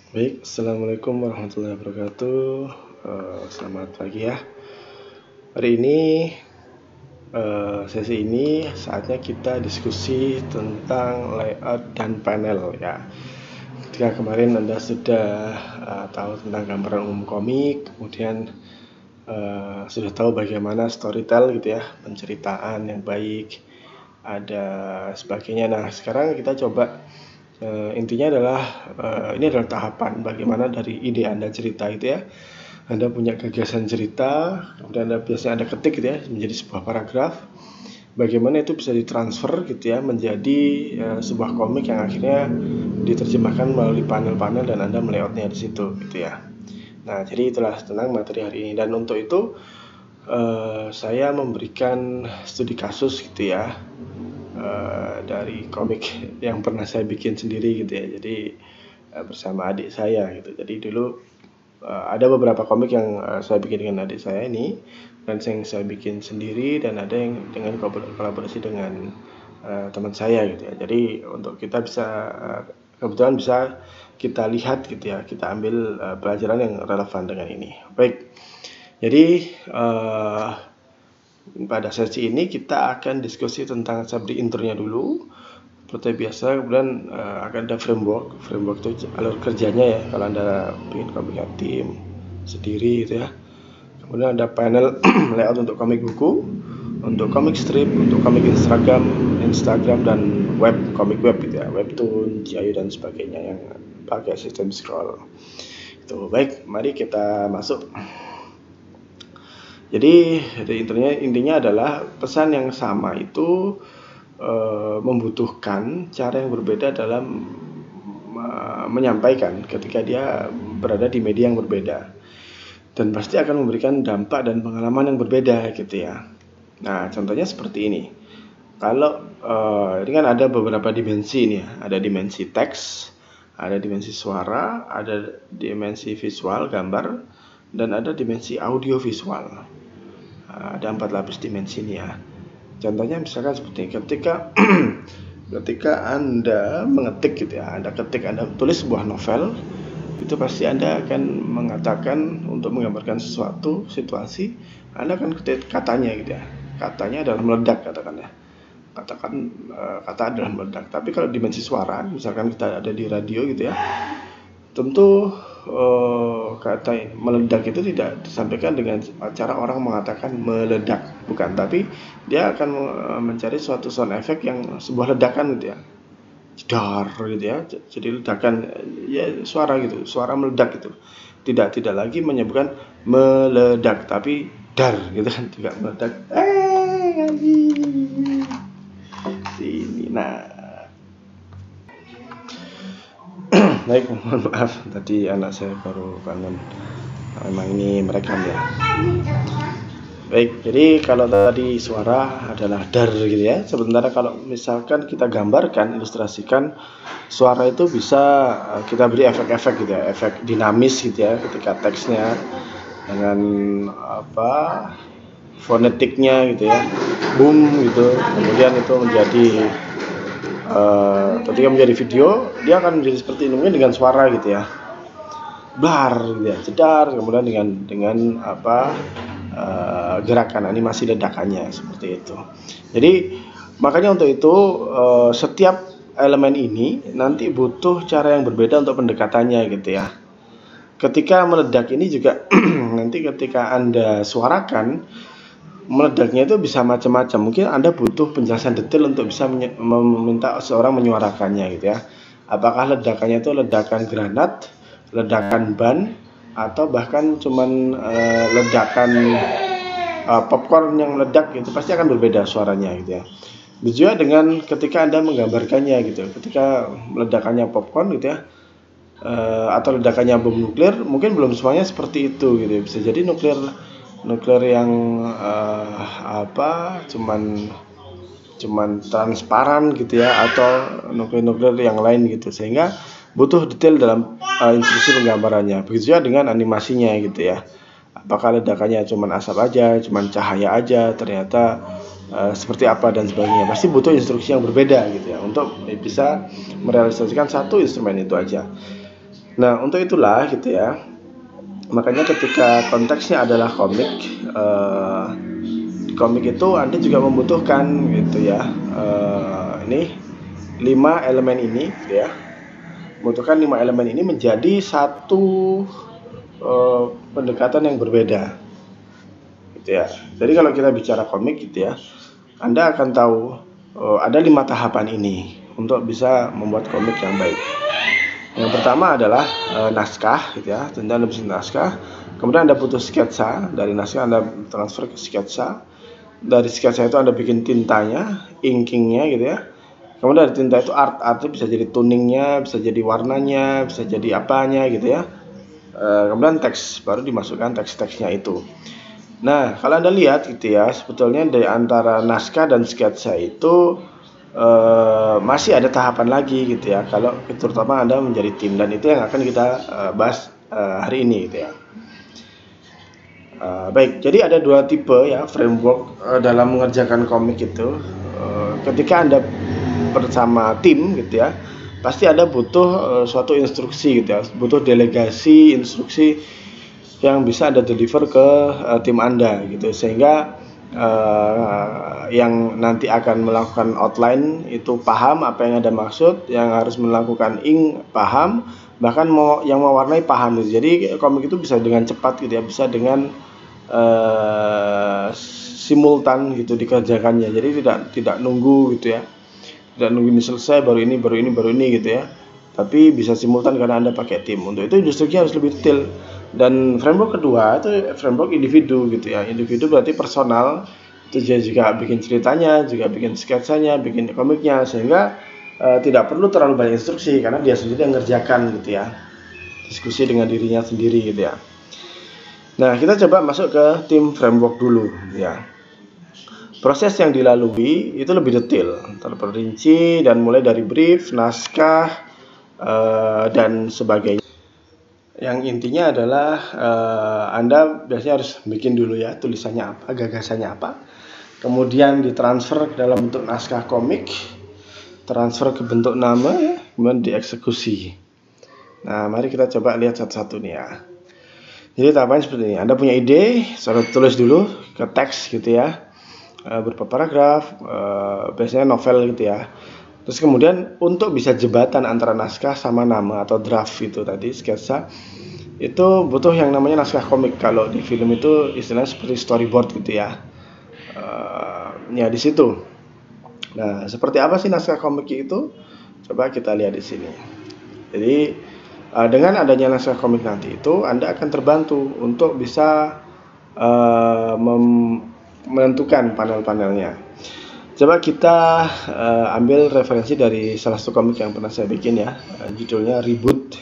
Baik, Assalamualaikum warahmatullahi wabarakatuh. Selamat pagi ya. Hari ini sesi ini saatnya kita diskusi tentang layout dan panel ya. Ketika kemarin Anda sudah tahu tentang gambaran umum komik, kemudian sudah tahu bagaimana storytell gitu ya, penceritaan yang baik, ada sebagainya. Nah, sekarang kita coba intinya adalah ini adalah tahapan bagaimana dari ide Anda cerita gitu ya. Anda punya gagasan cerita, kemudian biasanya Anda ketik gitu ya menjadi sebuah paragraf. Bagaimana itu bisa ditransfer gitu ya menjadi sebuah komik yang akhirnya diterjemahkan melalui panel-panel dan Anda melayoutnya di situ gitu ya. Nah, jadi itulah tentang materi hari ini, dan untuk itu saya memberikan studi kasus gitu ya dari komik yang pernah saya bikin sendiri gitu ya. Jadi bersama adik saya gitu. Jadi dulu ada beberapa komik yang saya bikin dengan adik saya ini, dan yang saya bikin sendiri, dan ada yang dengan kolaborasi dengan teman saya gitu ya. Jadi untuk kita bisa kebetulan bisa kita lihat gitu ya, kita ambil pelajaran yang relevan dengan ini. Baik, jadi pada sesi ini kita akan diskusi tentang, saya beri intronya dulu seperti biasa, kemudian akan ada framework itu alur kerjanya ya kalau Anda ingin komik tim sendiri gitu ya. Kemudian ada panel layout untuk komik buku, untuk komik strip, untuk komik Instagram dan komik web gitu ya, webtoon, Jiayu dan sebagainya yang pakai sistem scroll. Itu baik, mari kita masuk. Jadi intinya adalah pesan yang sama itu membutuhkan cara yang berbeda dalam menyampaikan ketika dia berada di media yang berbeda, dan pasti akan memberikan dampak dan pengalaman yang berbeda gitu ya. Nah, contohnya seperti ini. Kalau ini kan ada beberapa dimensi nih ya. Ada dimensi teks, ada dimensi suara, ada dimensi visual gambar, dan ada dimensi audio visual. Ada 4 lapis dimensi ini ya. Contohnya misalkan seperti ketika Anda mengetik gitu ya, Anda tulis sebuah novel, itu pasti Anda akan mengatakan untuk menggambarkan sesuatu situasi, Anda akan ketik katanya gitu ya. Katanya adalah meledak, katakan ya. Kata adalah meledak. Tapi kalau dimensi suara, misalkan kita ada di radio gitu ya, tentu kata meledak itu tidak disampaikan dengan cara orang mengatakan meledak, bukan, tapi dia akan mencari suatu sound effect yang sebuah ledakan gitu ya, jedar gitu ya, jadi ledakan ya, suara gitu, suara meledak gitu, tidak lagi menyebutkan meledak tapi dar gitu kan, juga meledak sini. Nah, baik, mohon maaf tadi anak saya baru bangun, memang ini merekam ya. Baik, jadi kalau tadi suara adalah dar gitu ya, sementara kalau misalkan kita gambarkan, ilustrasikan, suara itu bisa kita beri efek-efek gitu ya, efek dinamis gitu ya, ketika teksnya dengan fonetiknya gitu ya, boom gitu, kemudian itu menjadi ketika menjadi video, dia akan menjadi seperti ini, mungkin dengan suara gitu ya, blar gitu ya, jedar, kemudian dengan gerakan animasi ledakannya seperti itu. Jadi makanya untuk itu setiap elemen ini nanti butuh cara yang berbeda untuk pendekatannya gitu ya. Ketika meledak ini juga nanti ketika Anda suarakan, meledaknya itu bisa macam-macam. Mungkin Anda butuh penjelasan detail untuk bisa meminta seorang menyuarakannya gitu ya. Apakah ledakannya itu ledakan granat, ledakan ban, atau bahkan cuman ledakan popcorn yang meledak, itu pasti akan berbeda suaranya gitu ya. Begitu dengan ketika Anda menggambarkannya gitu, ketika ledakannya popcorn gitu ya, atau ledakannya bom nuklir, mungkin belum semuanya seperti itu gitu. Bisa jadi nuklir yang cuman transparan gitu ya, atau nuklir yang lain gitu, sehingga butuh detail dalam instruksi penggambarannya. Begitu juga dengan animasinya gitu ya. Apakah ledakannya cuman asap aja, cuman cahaya aja, ternyata seperti apa dan sebagainya. Pasti butuh instruksi yang berbeda gitu ya untuk bisa merealisasikan satu instrumen itu aja. Nah, untuk itulah gitu ya. Makanya ketika konteksnya adalah komik, komik itu Anda juga membutuhkan gitu ya. Ini 5 elemen ini gitu ya. Membutuhkan 5 elemen ini menjadi satu pendekatan yang berbeda. Gitu ya. Jadi kalau kita bicara komik gitu ya, Anda akan tahu ada 5 tahapan ini untuk bisa membuat komik yang baik. Yang pertama adalah naskah gitu ya, tentu Anda bisa naskah. Kemudian Anda butuh sketsa, dari naskah Anda transfer ke sketsa. Dari sketsa itu Anda bikin tintanya, inkingnya gitu ya. Kemudian dari tinta itu artnya bisa jadi tuningnya, bisa jadi warnanya, bisa jadi apanya gitu ya. Kemudian teks, baru dimasukkan teks-teksnya itu. Nah, kalau Anda lihat gitu ya, sebetulnya dari antara naskah dan sketsa itu masih ada tahapan lagi gitu ya, kalau terutama Anda menjadi tim, dan itu yang akan kita bahas hari ini gitu ya. Baik, jadi ada 2 tipe ya framework dalam mengerjakan komik itu. Ketika Anda bersama tim gitu ya, pasti Anda butuh suatu instruksi gitu ya, butuh delegasi instruksi yang bisa Anda deliver ke tim Anda gitu, sehingga yang nanti akan melakukan outline itu paham apa yang Anda maksud, yang harus melakukan ink paham, bahkan yang mewarnai paham gitu. Jadi komik itu bisa dengan cepat gitu ya, bisa dengan simultan gitu dikerjakannya. Jadi tidak nunggu gitu ya, tidak nunggu ini selesai baru ini gitu ya, tapi bisa simultan karena Anda pakai tim. Untuk itu instruksinya harus lebih detail. Dan framework kedua itu framework individu gitu ya. Individu berarti personal, itu dia juga bikin ceritanya, juga bikin sketsanya, bikin komiknya, sehingga tidak perlu terlalu banyak instruksi karena dia sendiri yang ngerjakan gitu ya, diskusi dengan dirinya sendiri gitu ya. Nah, kita coba masuk ke tim framework dulu ya. Proses yang dilalui itu lebih detail, terperinci, dan mulai dari brief, naskah, dan sebagainya. Yang intinya adalah Anda biasanya harus bikin dulu ya tulisannya apa, gagasannya apa, kemudian ditransfer ke dalam bentuk naskah komik, transfer ke bentuk nama, kemudian dieksekusi. Nah, mari kita coba lihat satu-satu nih ya. Jadi tahapannya seperti ini. Anda punya ide, tulis dulu ke teks gitu ya, berupa paragraf, biasanya novel gitu ya. Terus kemudian untuk bisa jembatan antara naskah sama nama atau draft itu tadi sketsa, itu butuh yang namanya naskah komik. Kalau di film itu istilahnya seperti storyboard gitu ya. Ya di situ. Nah, seperti apa sih naskah komik itu? Coba kita lihat di sini. Jadi dengan adanya naskah komik nanti itu Anda akan terbantu untuk bisa menentukan panel-panelnya. Coba kita ambil referensi dari salah satu komik yang pernah saya bikin ya, judulnya Reboot.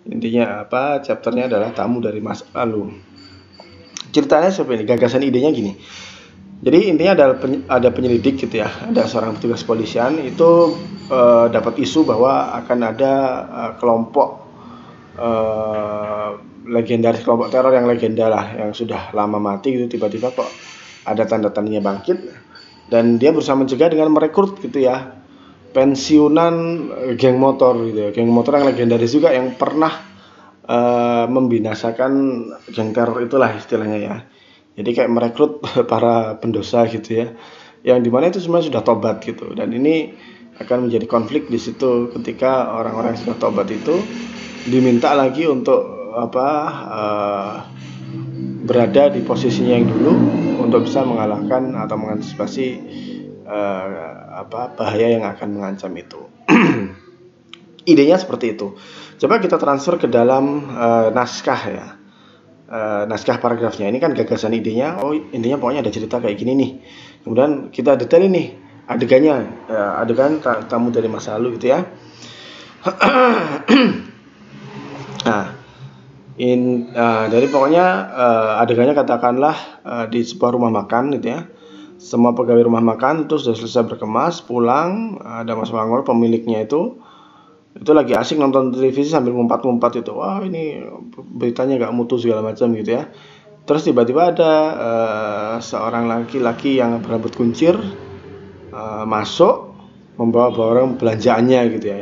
Intinya apa? Chapternya adalah Tamu dari Masa Lalu. Ceritanya seperti ini, gagasan idenya gini. Jadi intinya ada penyelidik gitu ya, ada seorang petugas kepolisian itu dapat isu bahwa akan ada kelompok legendaris, kelompok teror yang legenda lah, yang sudah lama mati gitu, tiba-tiba kok ada tanda-tandanya bangkit. Dan dia berusaha mencegah dengan merekrut gitu ya pensiunan geng motor gitu ya, geng motor yang legendaris juga yang pernah membinasakan geng teror itulah istilahnya ya. Jadi kayak merekrut para pendosa gitu ya, yang dimana itu semua sudah tobat gitu. Dan ini akan menjadi konflik di situ ketika orang-orang yang sudah tobat itu diminta lagi untuk berada di posisinya yang dulu untuk bisa mengalahkan atau mengantisipasi bahaya yang akan mengancam itu. Idenya seperti itu. Coba kita transfer ke dalam naskah ya. Naskah paragrafnya ini kan gagasan idenya. Oh, intinya pokoknya ada cerita kayak gini nih. Kemudian kita detail nih adegannya, adegan tamu dari masa lalu gitu ya. Nah, dari pokoknya adegannya katakanlah di sebuah rumah makan gitu ya. Semua pegawai rumah makan terus sudah selesai berkemas, pulang, ada Mas Mangor pemiliknya itu lagi asik nonton televisi sambil ngumpat-ngumpat itu. Wah, ini beritanya gak mutu segala macam gitu ya. Terus tiba-tiba ada seorang laki-laki yang berambut kuncir masuk membawa barang belanjaannya gitu ya,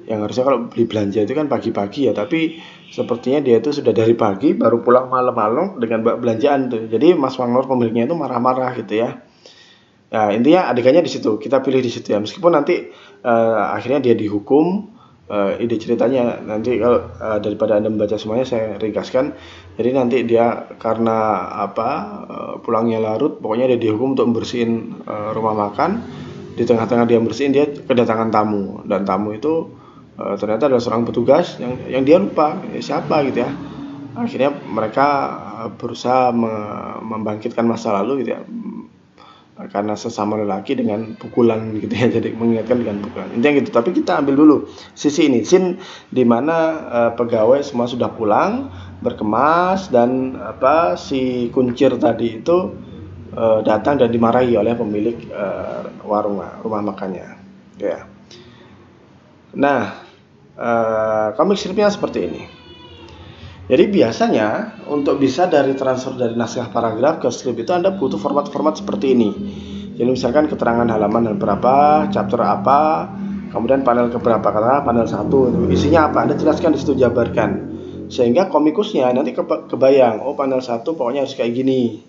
Yang harusnya kalau beli belanja itu kan pagi-pagi ya, tapi sepertinya dia itu sudah dari pagi baru pulang malam-malam dengan belanjaan tuh. Jadi Mas Wanglor pemiliknya itu marah-marah gitu ya. Nah, intinya adegannya di situ, kita pilih di situ ya. Meskipun nanti akhirnya dia dihukum, ide ceritanya nanti kalau daripada Anda membaca semuanya saya ringkaskan. Jadi nanti dia karena pulangnya larut, pokoknya dia dihukum untuk membersihin rumah makan. Di tengah-tengah dia bersihin, dia kedatangan tamu, dan tamu itu ternyata adalah seorang petugas yang dia lupa siapa gitu ya. Akhirnya mereka berusaha membangkitkan masa lalu gitu ya, karena sesama lelaki dengan pukulan gitu ya, jadi mengingatkan dengan pukulan intinya gitu. Tapi kita ambil dulu sisi ini, scene dimana pegawai semua sudah pulang berkemas, dan si kuncir tadi itu datang dan dimarahi oleh pemilik rumah makannya ya. Nah, komik stripnya seperti ini. Jadi biasanya untuk bisa transfer dari naskah paragraf ke strip itu Anda butuh format-format seperti ini. Jadi misalkan keterangan halaman berapa, chapter apa, kemudian panel keberapa, katakanlah panel 1, isinya apa, Anda jelaskan di situ, jabarkan. Sehingga komikusnya nanti kebayang, oh panel 1 pokoknya harus kayak gini.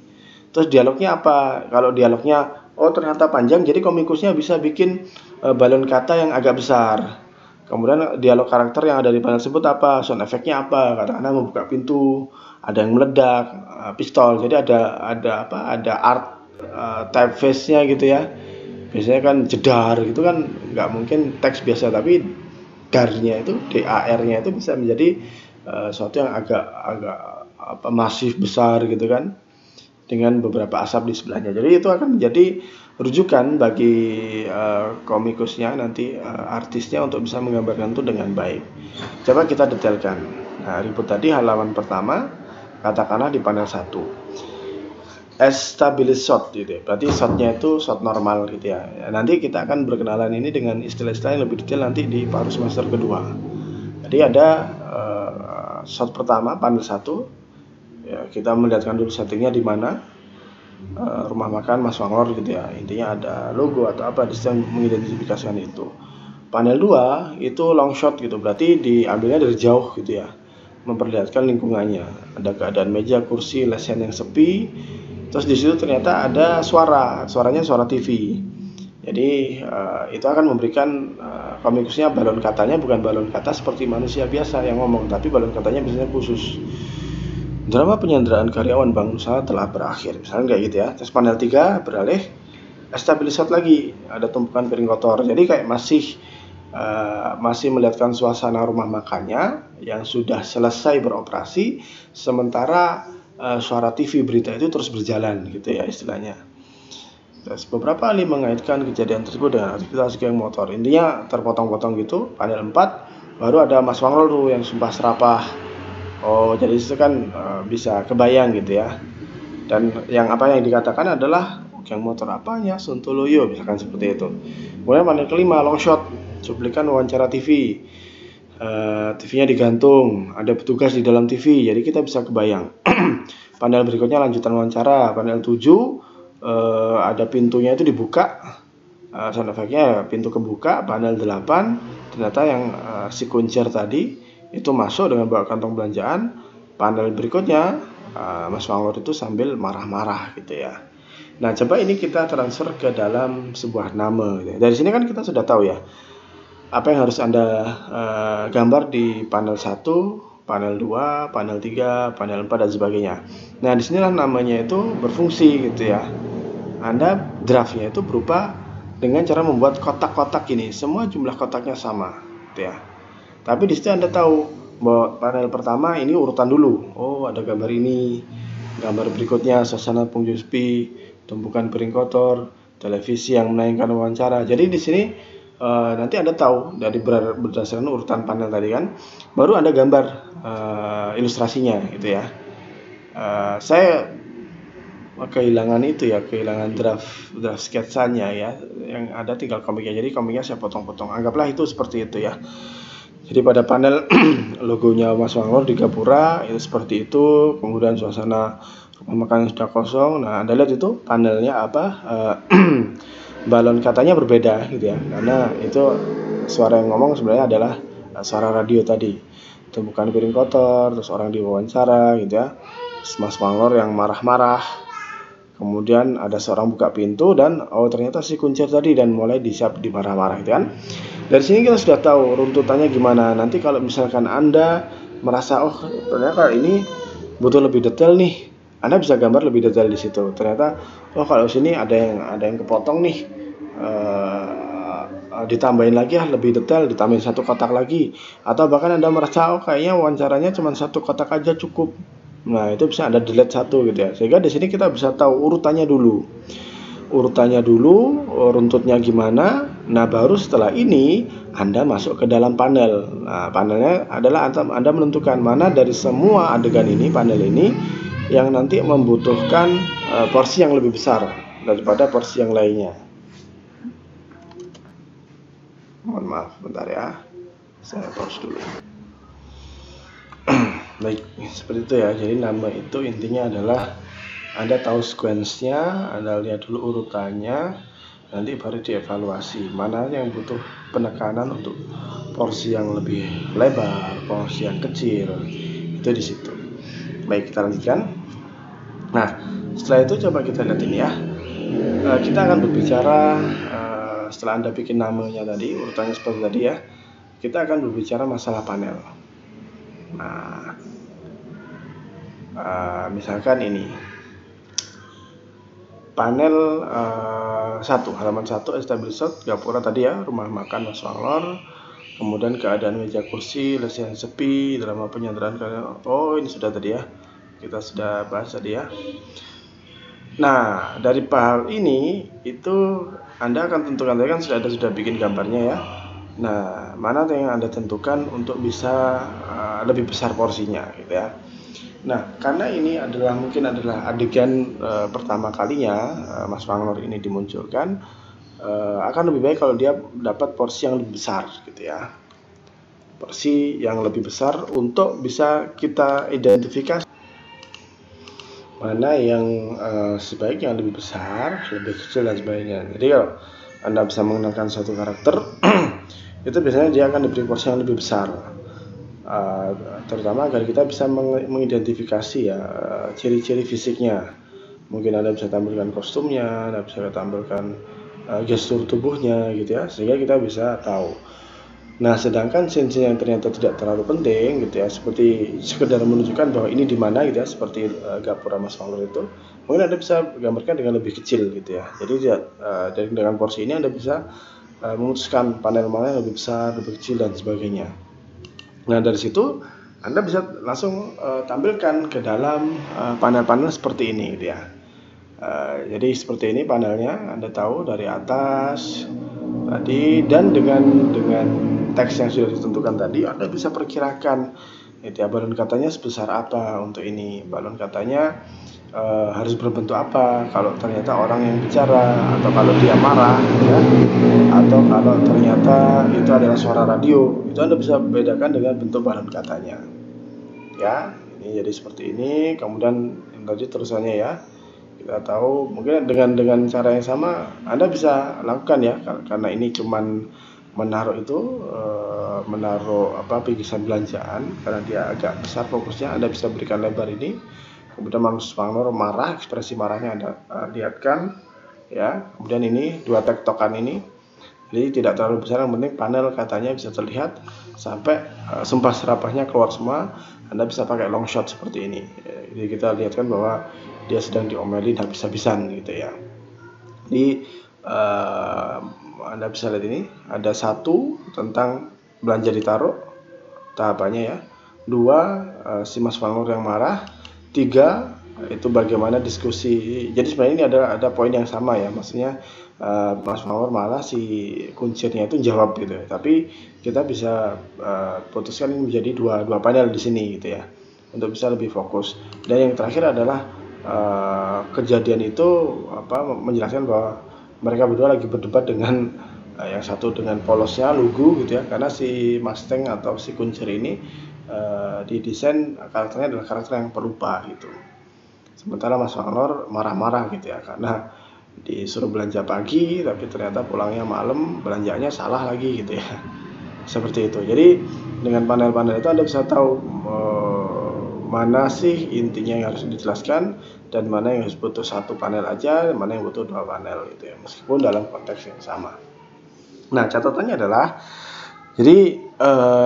Terus dialognya apa? Kalau dialognya ternyata panjang, jadi komikusnya bisa bikin balon kata yang agak besar. Kemudian dialog karakter yang ada di panel tersebut apa, sound effect-nya apa, katakanlah membuka pintu, ada yang meledak, pistol. Jadi ada art typeface-nya gitu ya. Biasanya kan jedar gitu kan, nggak mungkin teks biasa, tapi darnya itu, DAR-nya itu bisa menjadi sesuatu yang agak masif besar gitu kan, dengan beberapa asap di sebelahnya. Jadi itu akan menjadi rujukan bagi komikusnya nanti, artisnya, untuk bisa menggambarkan itu dengan baik. Coba kita detailkan. Nah, ribut tadi halaman pertama, katakanlah di panel 1 established shot gitu ya. Berarti shotnya itu shot normal gitu ya. Nanti kita akan berkenalan ini dengan istilah-istilah yang lebih detail nanti di paruh semester kedua. Jadi ada shot pertama panel 1 ya, kita melihatkan dulu settingnya di mana. Rumah makan Mas Wanglor gitu ya, intinya ada logo atau apa di situ mengidentifikasikan itu. Panel 2 itu long shot gitu, berarti diambilnya dari jauh gitu ya, memperlihatkan lingkungannya, ada keadaan meja, kursi, lesen yang sepi. Terus di situ ternyata ada suaranya suara TV. Jadi itu akan memberikan komikusnya balon katanya bukan balon kata seperti manusia biasa yang ngomong, tapi balon katanya biasanya khusus. Drama penyanderaan karyawan bank usaha telah berakhir, misalnya kayak gitu ya. Terus panel 3 beralih established shot lagi, ada tumpukan piring kotor. Jadi kayak masih melihatkan suasana rumah makannya yang sudah selesai beroperasi, sementara suara TV berita itu terus berjalan gitu ya istilahnya. Terus beberapa ahli mengaitkan kejadian tersebut dengan aktivitas geng motor. Intinya terpotong-potong gitu. Panel 4 baru ada Mas Wanglor tuh yang sumpah serapah. Jadi itu kan bisa kebayang gitu ya. Dan yang dikatakan adalah geng motor apanya, Sontoloyo, misalkan seperti itu. Kemudian panel kelima long shot, cuplikan wawancara TV. TV-nya digantung, ada petugas di dalam TV, jadi kita bisa kebayang. Panel berikutnya lanjutan wawancara, panel 7 ada pintunya itu dibuka, sound effect-nya pintu kebuka. Panel 8 ternyata yang si kuncir tadi itu masuk dengan bawa kantong belanjaan. Panel berikutnya Mas Wanglor itu sambil marah-marah gitu ya. Nah, coba ini kita transfer ke dalam sebuah nama gitu. Dari sini kan kita sudah tahu ya apa yang harus Anda gambar di panel 1, panel 2, panel 3, panel 4 dan sebagainya. Nah, disinilah namanya itu berfungsi gitu ya. Anda draftnya itu berupa dengan cara membuat kotak-kotak ini, semua jumlah kotaknya sama gitu ya. Tapi di situ Anda tahu bahwa panel pertama ini urutan dulu. Ada gambar ini, gambar berikutnya suasana pengunjung sepi, tumpukan piring kotor, televisi yang menayangkan wawancara. Jadi di sini nanti Anda tahu dari berdasarkan urutan panel tadi kan, baru Anda gambar ilustrasinya gitu ya. Saya kehilangan draft sketsanya ya, yang ada tinggal komiknya. Jadi komiknya saya potong-potong. Anggaplah itu seperti itu ya. Jadi pada panel logonya Mas Wanglor di Gapura itu seperti itu. Kemudian suasana rumah makan sudah kosong. Nah, Anda lihat itu panelnya balon katanya berbeda gitu ya, karena itu suara yang ngomong sebenarnya adalah suara radio tadi. Temukan piring kotor, terus orang diwawancara gitu ya, Mas Manglor yang marah-marah, kemudian ada seorang buka pintu dan ternyata si kuncir tadi dan mulai disiap dimarah-marah gitu kan. Dari sini kita sudah tahu runtutannya gimana. Nanti kalau misalkan Anda merasa ternyata ini butuh lebih detail nih, Anda bisa gambar lebih detail di situ. Ternyata kalau sini ada yang kepotong nih, ditambahin lagi lebih detail, ditambahin satu kotak lagi, atau bahkan Anda merasa kayaknya wawancaranya cuma satu kotak aja cukup. Nah, itu bisa Anda delete satu gitu ya. Sehingga di sini kita bisa tahu urutannya dulu, runtutnya gimana. Nah, baru setelah ini Anda masuk ke dalam panel. Nah, panelnya adalah Anda menentukan mana dari semua adegan ini, panel ini yang nanti membutuhkan porsi yang lebih besar daripada porsi yang lainnya. Mohon maaf, bentar ya, saya pause dulu. Baik, seperti itu ya. Jadi nama itu intinya adalah Anda tahu sequence-nya, Anda lihat dulu urutannya, nanti baru dievaluasi mana yang butuh penekanan untuk porsi yang lebih lebar, porsi yang kecil, itu di situ. Baik, kita lanjutkan. Nah, setelah itu coba kita lihat ini ya. Kita akan berbicara setelah Anda bikin namanya tadi, urutannya seperti tadi ya, kita akan berbicara masalah panel. Nah, misalkan ini panel 1, halaman 1, establishment gapura tadi ya, rumah makan Mas Manglor, kemudian keadaan meja kursi, lesehan sepi, drama penyanderaan kalian. Ini sudah tadi ya, kita sudah bahas tadi ya. Nah, dari hal ini itu Anda akan tentukan tadi kan sudah bikin gambarnya ya. Nah, mana yang Anda tentukan untuk bisa lebih besar porsinya gitu ya. Nah, karena ini mungkin adalah adegan pertama kalinya Mas Manglor ini dimunculkan, akan lebih baik kalau dia dapat porsi yang lebih besar gitu ya. Porsi yang lebih besar untuk bisa kita identifikasi mana yang sebaiknya lebih besar, lebih kecil dan sebagainya. Jadi kalau Anda bisa mengenalkan suatu karakter itu biasanya dia akan diberi porsi yang lebih besar, terutama agar kita bisa mengidentifikasi ya ciri-ciri fisiknya. Mungkin Anda bisa tampilkan kostumnya, Anda bisa tampilkan gestur tubuhnya gitu ya, sehingga kita bisa tahu. Nah, sedangkan scene yang ternyata tidak terlalu penting gitu ya, seperti sekedar menunjukkan bahwa ini di mana gitu ya, seperti gapura Mas Manglor itu, mungkin Anda bisa gambarkan dengan lebih kecil gitu ya. Jadi dengan porsi ini Anda bisa memutuskan panel mana yang lebih besar, lebih kecil dan sebagainya. Nah, dari situ Anda bisa langsung tampilkan ke dalam panel-panel seperti ini gitu ya. Jadi seperti ini panelnya, Anda tahu dari atas tadi, dan dengan teks yang sudah ditentukan tadi Anda bisa perkirakan gitu ya, balon katanya sebesar apa untuk ini, balon katanya harus berbentuk apa kalau ternyata orang yang bicara, atau kalau dia marah ya, atau kalau ternyata itu adalah suara radio, itu Anda bisa bedakan dengan bentuk balon katanya ya. Ini jadi seperti ini, kemudian tadi terusannya ya, kita tahu mungkin dengan cara yang sama Anda bisa lakukan ya, karena ini cuman menaruh bingkisan belanjaan, karena dia agak besar fokusnya, Anda bisa berikan lebar ini. Kemudian Mas Manglor marah, ekspresi marahnya Anda lihatkan ya. Kemudian ini dua tektokan ini, jadi tidak terlalu besar, yang penting panel katanya bisa terlihat sampai sumpah serapahnya keluar semua. Anda bisa pakai long shot seperti ini. Jadi kita lihatkan bahwa dia sedang diomelin habis-habisan gitu ya. Jadi Anda bisa lihat ini, ada 1 tentang belanja ditaruh tahapannya ya, 2 si Mas Manglor yang marah, 3 itu bagaimana diskusi. Jadi sebenarnya ini ada poin yang sama ya, maksudnya Mas Manglor malah si kuncirnya itu jawab gitu ya. Tapi kita bisa putuskan ini menjadi dua panel di sini gitu ya, untuk bisa lebih fokus. Dan yang terakhir adalah kejadian itu menjelaskan bahwa mereka berdua lagi berdebat dengan yang satu dengan polosnya lugu gitu ya, karena si Mustang atau si kuncir ini didesain karakternya adalah karakter yang pelupa gitu. Sementara Mas Manglor marah-marah gitu ya, karena disuruh belanja pagi tapi ternyata pulangnya malam, belanjanya salah lagi gitu ya. Seperti itu. Jadi dengan panel-panel itu Anda bisa tahu mana sih intinya yang harus dijelaskan dan mana yang harus butuh satu panel aja, mana yang butuh 2 panel gitu ya, meskipun dalam konteks yang sama. Nah, catatannya adalah jadi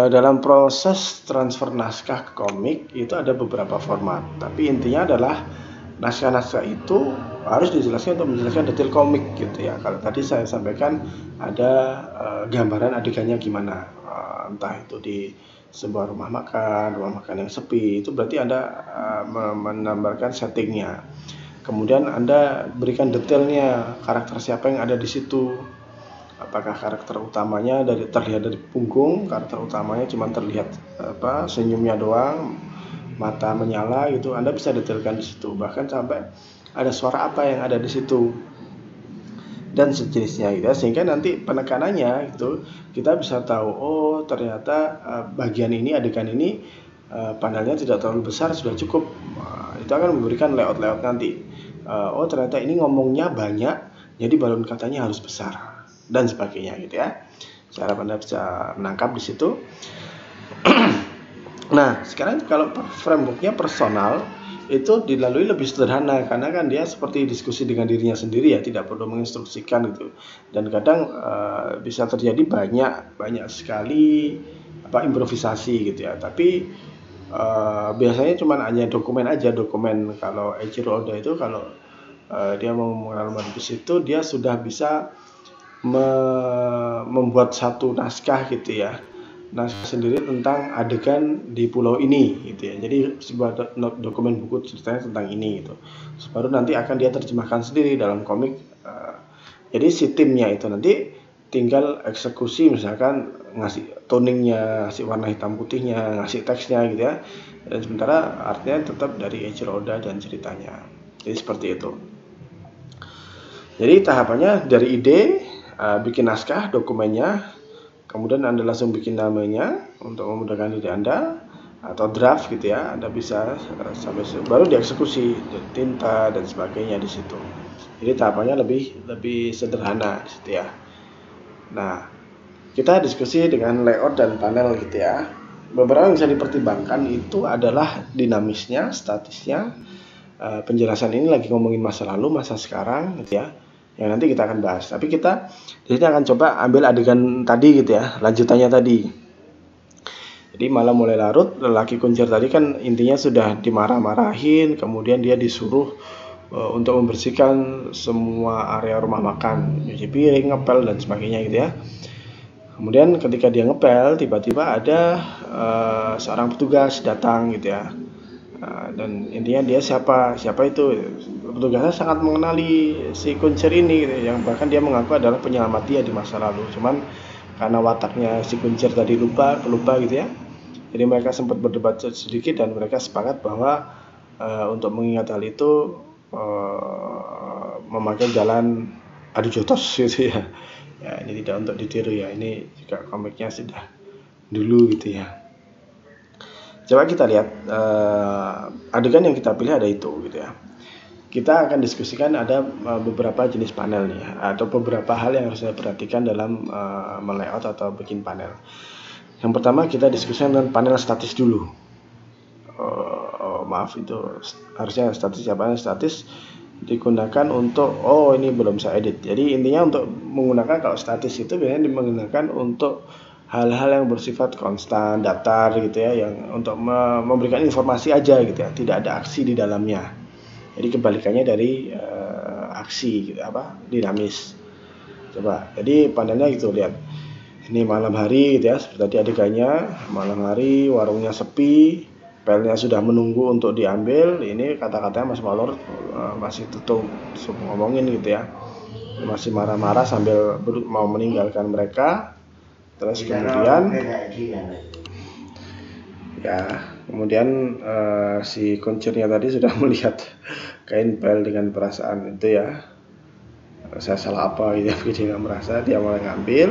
dalam proses transfer naskah ke komik itu ada beberapa format, tapi intinya adalah naskah-naskah itu harus dijelaskan untuk menjelaskan detail komik gitu ya. Kalau tadi saya sampaikan ada gambaran adegannya gimana, entah itu di sebuah rumah makan yang sepi, itu berarti Anda menambahkan settingnya. Kemudian Anda berikan detailnya, karakter siapa yang ada di situ. Apakah karakter utamanya terlihat dari punggung, karakter utamanya cuma terlihat senyumnya doang, mata menyala gitu, Anda bisa detailkan di situ. Bahkan sampai ada suara apa yang ada di situ dan sejenisnya gitu ya, sehingga nanti penekanannya gitu kita bisa tahu, oh ternyata bagian ini, adegan ini panelnya tidak terlalu besar, sudah cukup. Itu akan memberikan layout nanti. Oh ternyata ini ngomongnya banyak, jadi balon katanya harus besar dan sebagainya gitu ya. Saya harap Anda bisa menangkap di situ. Nah, sekarang kalau frameworknya personal itu dilalui lebih sederhana karena kan dia seperti diskusi dengan dirinya sendiri ya, tidak perlu menginstruksikan gitu. Dan kadang bisa terjadi banyak sekali improvisasi gitu ya. Tapi biasanya cuma hanya dokumen aja, dokumen. Kalau Eiichiro Oda itu kalau dia mau mengenal One Piece itu dia sudah bisa membuat satu naskah gitu ya, naskah sendiri tentang adegan di pulau ini gitu ya. Jadi sebuah dokumen buku ceritanya tentang ini gitu. Baru nanti akan dia terjemahkan sendiri dalam komik. Jadi si timnya itu nanti tinggal eksekusi, misalkan ngasih toningnya, ngasih warna hitam putihnya, ngasih teksnya gitu ya. Dan sementara artinya tetap dari Eiichiro Oda dan ceritanya. Jadi seperti itu. Jadi tahapannya dari ide, bikin naskah, dokumennya, kemudian Anda langsung bikin namanya untuk memudahkan diri Anda, atau draft gitu ya. Anda bisa sampai baru dieksekusi, tinta dan sebagainya di situ. Jadi tahapannya lebih sederhana di situ ya. Nah, kita diskusi dengan layout dan panel gitu ya. Beberapa yang bisa dipertimbangkan itu adalah dinamisnya, statisnya. Penjelasan ini lagi ngomongin masa lalu, masa sekarang gitu ya, yang nanti kita akan bahas. Tapi kita di sini akan coba ambil adegan tadi gitu ya, lanjutannya tadi. Jadi malam mulai larut, lelaki kuncir tadi kan intinya sudah dimarah-marahin, kemudian dia disuruh untuk membersihkan semua area rumah makan, nyuci piring, ngepel dan sebagainya gitu ya. Kemudian ketika dia ngepel, tiba-tiba ada seorang petugas datang gitu ya. Dan intinya dia siapa itu, petugasnya sangat mengenali si kuncir ini gitu, yang bahkan dia mengaku adalah penyelamat dia di masa lalu. Cuman karena wataknya si kuncir tadi lupa gitu ya, jadi mereka sempat berdebat sedikit dan mereka sepakat bahwa untuk mengingat hal itu memakai jalan adu jotos gitu ya. Ya ini tidak untuk ditiru ya, ini juga komiknya sudah dulu gitu ya. Coba kita lihat adegan yang kita pilih ada itu gitu ya. Kita akan diskusikan ada beberapa jenis panel nih ya, atau beberapa hal yang harus saya perhatikan dalam melayout atau bikin panel. Yang pertama kita diskusikan dengan panel statis dulu. Maaf, itu harusnya statis apa? Statis digunakan untuk ini belum saya edit. Jadi intinya untuk menggunakan, kalau statis itu biasanya digunakan untuk hal-hal yang bersifat konstan, datar gitu ya, yang untuk memberikan informasi aja gitu ya, tidak ada aksi di dalamnya. Jadi kebalikannya dari aksi gitu, dinamis. Coba, jadi panelnya gitu, lihat. Ini malam hari gitu ya, seperti tadi adegannya, malam hari, warungnya sepi, pelnya sudah menunggu untuk diambil. Ini kata-katanya Mas Malor masih tutup ngomongin gitu ya, masih marah-marah sambil mau meninggalkan mereka. Terus kemudian si kuncirnya tadi sudah melihat kain pel dengan perasaan itu ya, saya salah apa gitu ya, dia nggak merasa, dia mulai ngambil,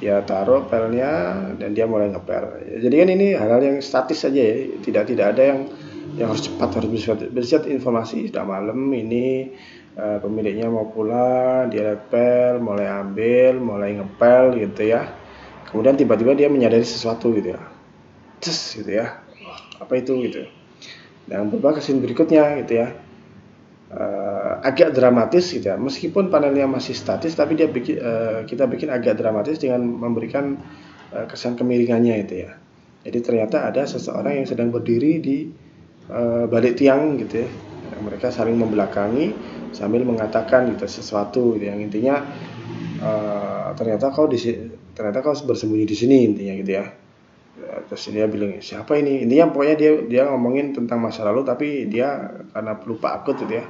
dia taruh pelnya dan dia mulai ngepel. Jadi kan ini hal-hal yang statis saja ya, tidak ada yang harus cepat, harus bersifat informasi. Sudah malam ini pemiliknya mau pulang, dia lepel, mulai ambil, mulai ngepel gitu ya. Kemudian tiba-tiba dia menyadari sesuatu gitu ya, cus gitu ya, apa itu gitu. Dan berubah ke scene berikutnya gitu ya. Agak dramatis gitu ya, meskipun panelnya masih statis, tapi kita bikin agak dramatis dengan memberikan kesan kemiringannya itu ya. Jadi ternyata ada seseorang yang sedang berdiri di balik tiang gitu ya. Mereka saling membelakangi sambil mengatakan gitu sesuatu gitu, yang intinya ternyata kau bersembunyi di sini intinya gitu ya. Terus dia bilang siapa ini, intinya pokoknya dia ngomongin tentang masa lalu, tapi dia karena lupa akut gitu ya,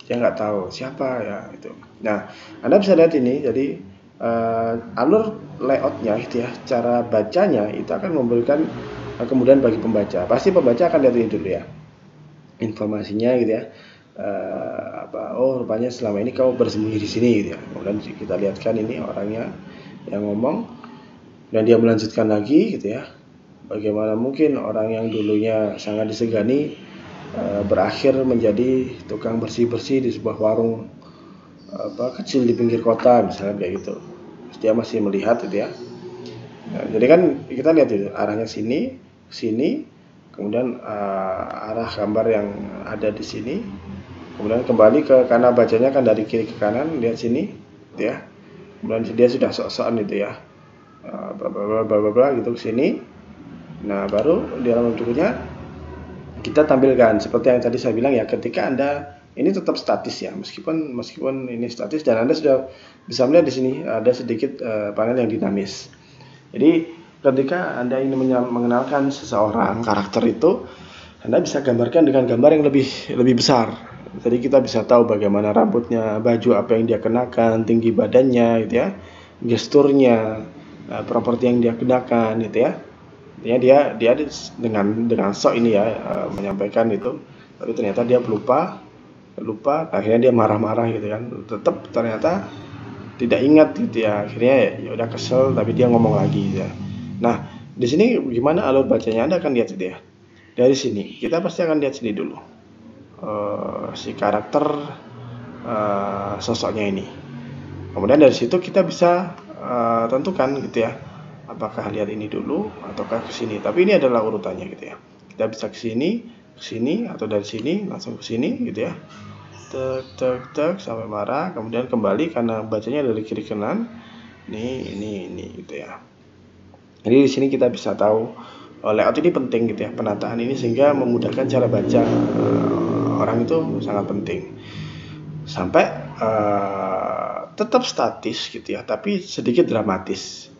dia nggak tahu siapa ya itu. Nah, Anda bisa lihat ini, jadi alur layoutnya gitu ya, cara bacanya itu akan memberikan kemudian bagi pembaca. Pasti pembaca akan lihat ini dulu ya, informasinya gitu ya. Oh rupanya selama ini kau bersembunyi di sini gitu ya. Kemudian kita lihatkan ini orangnya yang ngomong, dan dia melanjutkan lagi gitu ya. Bagaimana mungkin orang yang dulunya sangat disegani berakhir menjadi tukang bersih-bersih di sebuah warung kecil di pinggir kota misalnya kayak gitu. Terus dia masih melihat gitu ya. Nah, jadi kan kita lihat itu arahnya sini, kemudian arah gambar yang ada di sini, kemudian kembali ke karena bacanya kan dari kiri ke kanan, lihat sini gitu ya. Kemudian dia sudah sok-sokan itu ya, bla gitu ke sini. Nah, baru di halaman berikutnya kita tampilkan seperti yang tadi saya bilang ya, ketika Anda ini tetap statis ya, meskipun ini statis, dan Anda sudah bisa melihat di sini ada sedikit panel yang dinamis. Jadi ketika Anda ingin mengenalkan seseorang, karakter itu, Anda bisa gambarkan dengan gambar yang lebih besar. Jadi kita bisa tahu bagaimana rambutnya, baju apa yang dia kenakan, tinggi badannya gitu ya, gesturnya, properti yang dia kenakan gitu ya. Dia dengan sok ini ya menyampaikan itu, tapi ternyata dia lupa, akhirnya dia marah-marah gitu kan, tetap ternyata tidak ingat gitu ya, akhirnya ya udah kesel, tapi dia ngomong lagi gitu ya. Nah, di sini gimana alur bacanya, Anda akan lihat gitu ya. Dari sini kita pasti akan lihat sini dulu si karakter sosoknya ini. Kemudian dari situ kita bisa tentukan gitu ya, apakah lihat ini dulu ataukah ke sini. Tapi ini adalah urutannya gitu ya. Kita bisa ke sini, atau dari sini langsung ke sini gitu ya. Tek sampai marah, kemudian kembali karena bacanya dari kiri ke kanan. Ini gitu ya. Jadi di sini kita bisa tahu layout ini penting gitu ya, penataan ini, sehingga memudahkan cara baca orang itu sangat penting. Sampai tetap statis gitu ya, tapi sedikit dramatis.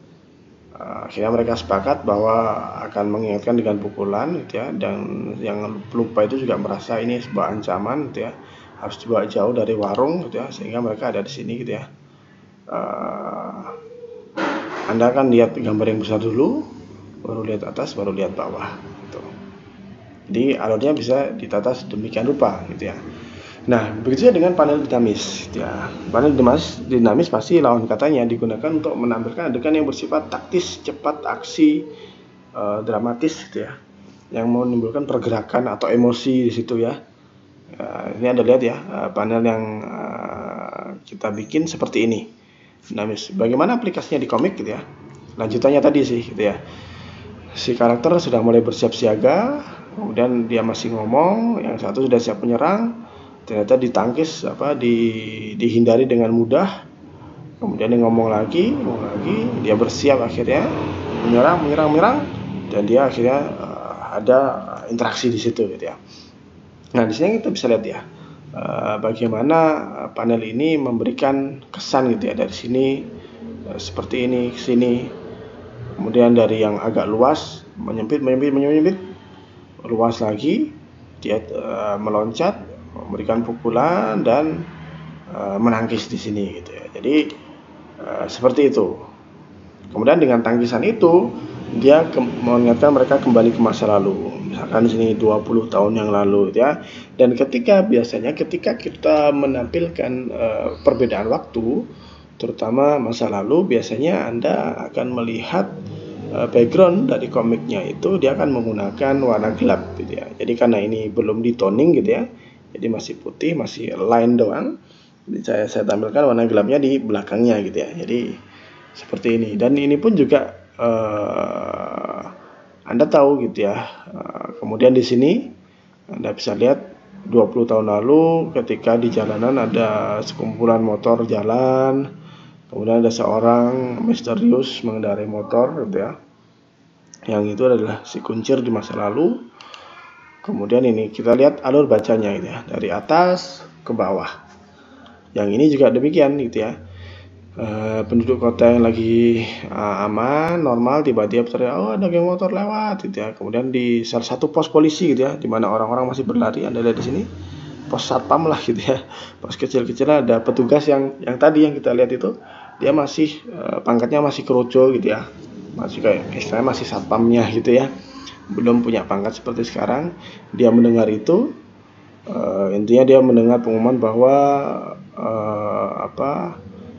Akhirnya mereka sepakat bahwa akan mengingatkan dengan pukulan gitu ya, dan yang pelupa itu juga merasa ini sebuah ancaman gitu ya, harus dibawa jauh dari warung gitu ya, sehingga mereka ada di sini gitu ya. Anda akan lihat gambar yang besar dulu, baru lihat atas, baru lihat bawah gitu. Jadi alurnya bisa ditata sedemikian rupa gitu ya. Nah, begitu dengan panel dinamis gitu ya. Panel dinamis pasti lawan katanya digunakan untuk menampilkan adegan yang bersifat taktis, cepat, aksi, dramatis gitu ya, yang menimbulkan pergerakan atau emosi di situ ya. Ini Anda lihat ya, panel yang kita bikin seperti ini, dinamis. Bagaimana aplikasinya di komik gitu ya. Lanjutannya tadi sih gitu ya. Si karakter sudah mulai bersiap siaga, kemudian dia masih ngomong, yang satu sudah siap menyerang, ternyata ditangkis dihindari dengan mudah. Kemudian dia ngomong lagi, dia bersiap akhirnya menyerang, dan dia akhirnya ada interaksi di situ gitu ya. Nah, di sini kita bisa lihat ya, bagaimana panel ini memberikan kesan gitu ya, dari sini seperti ini ke sini, kemudian dari yang agak luas menyempit, luas lagi, dia meloncat, memberikan pukulan, dan menangkis di sini gitu ya. Jadi seperti itu. Kemudian dengan tangkisan itu dia mengingatkan mereka kembali ke masa lalu. Misalkan di sini 20 tahun yang lalu gitu ya. Dan ketika kita menampilkan perbedaan waktu, terutama masa lalu, biasanya Anda akan melihat background dari komiknya itu dia akan menggunakan warna gelap gitu ya. Jadi karena ini belum ditoning gitu ya, jadi masih putih, masih line doang. Saya tampilkan warna gelapnya di belakangnya gitu ya. Jadi seperti ini. Dan ini pun juga Anda tahu gitu ya. Kemudian di sini Anda bisa lihat 20 tahun lalu ketika di jalanan ada sekumpulan motor jalan, kemudian ada seorang misterius mengendarai motor gitu ya. Yang itu adalah si kuncir di masa lalu. Kemudian ini kita lihat alur bacanya gitu ya, dari atas ke bawah. Yang ini juga demikian gitu ya. Penduduk kota yang lagi aman, normal, tiba-tiba teriak, oh ada geng motor lewat gitu ya. Kemudian di salah satu pos polisi gitu ya, di mana orang-orang masih berlari, Anda lihat di sini, pos satpam lah gitu ya. Pos kecil-kecil ada petugas yang tadi yang kita lihat itu, dia masih pangkatnya masih keroco gitu ya. Masih kayak istilahnya masih satpamnya gitu ya. Belum punya pangkat seperti sekarang. Dia mendengar itu, intinya dia mendengar pengumuman bahwa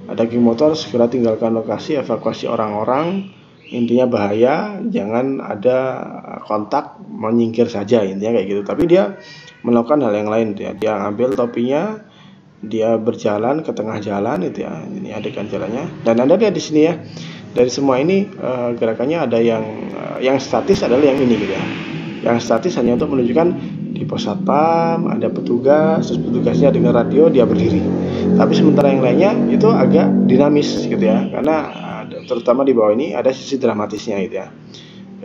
ada geng motor, segera tinggalkan lokasi, evakuasi orang-orang, intinya bahaya, jangan ada kontak, menyingkir saja, intinya kayak gitu. Tapi dia melakukan hal yang lain ya. Dia ambil topinya, dia berjalan ke tengah jalan itu ya. Ini adegan jalannya. Dan Anda lihat di sini ya, dari semua ini gerakannya ada yang statis adalah yang ini gitu ya. Yang statis hanya untuk menunjukkan di pos satpam ada petugas, terus petugasnya dengan radio, dia berdiri. Tapi sementara yang lainnya itu agak dinamis gitu ya, karena terutama di bawah ini ada sisi dramatisnya gitu ya.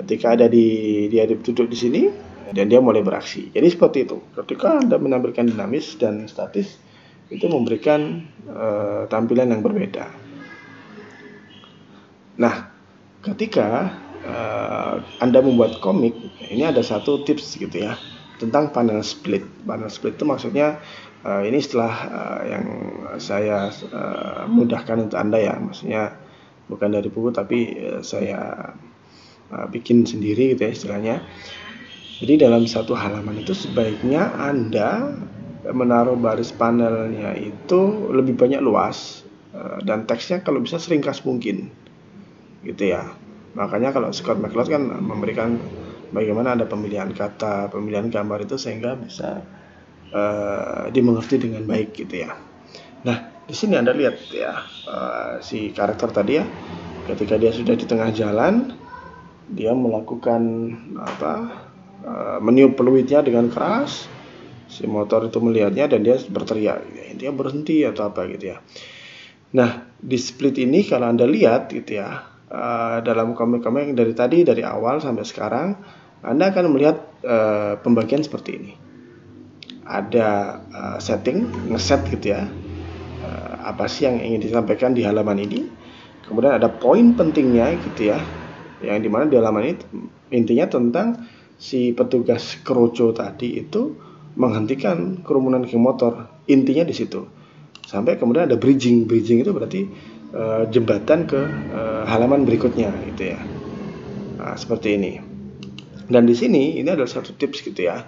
Ketika dia duduk di sini dan dia mulai beraksi. Jadi seperti itu. Ketika Anda menampilkan dinamis dan statis, itu memberikan tampilan yang berbeda. Nah, ketika Anda membuat komik, ini ada satu tips gitu ya, tentang panel split. Panel split itu maksudnya ini istilah yang saya mudahkan untuk Anda ya, maksudnya bukan dari buku tapi saya bikin sendiri gitu ya istilahnya. Jadi dalam satu halaman itu sebaiknya Anda menaruh baris panelnya itu lebih banyak luas, dan teksnya kalau bisa seringkas mungkin gitu ya. Makanya kalau Scott McCloud kan memberikan bagaimana ada pemilihan kata, pemilihan gambar itu sehingga bisa dimengerti dengan baik gitu ya. Nah, di sini Anda lihat ya, si karakter tadi ya, ketika dia sudah di tengah jalan, dia melakukan meniup peluitnya dengan keras. Si motor itu melihatnya dan dia berteriak, dia berhenti atau apa gitu ya. Nah, di split ini kalau Anda lihat gitu ya, dalam komik-komik dari awal sampai sekarang, Anda akan melihat pembagian seperti ini. Ada setting, ngeset gitu ya, apa sih yang ingin disampaikan di halaman ini. Kemudian ada poin pentingnya gitu ya, yang dimana di halaman ini intinya tentang si petugas keroco tadi itu menghentikan kerumunan geng motor. Intinya di situ. Sampai kemudian ada bridging itu berarti jembatan ke halaman berikutnya gitu ya. Nah, seperti ini. Dan di sini ini adalah satu tips gitu ya.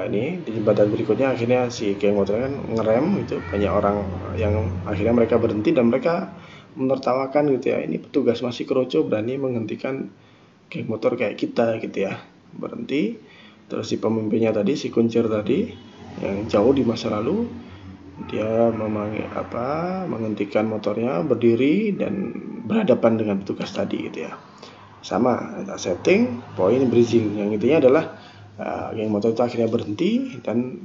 Ini di jembatan berikutnya akhirnya si geng motor kan ngerem, itu banyak orang yang akhirnya mereka berhenti dan mereka menertawakan gitu ya. Ini petugas masih keroco berani menghentikan geng motor kayak kita gitu ya. Berhenti. Terus si pemimpinnya tadi, si kuncir tadi yang jauh di masa lalu, dia menghentikan motornya, berdiri dan berhadapan dengan petugas tadi gitu ya. Sama setting, poin, bridging, yang intinya adalah geng motor itu akhirnya berhenti dan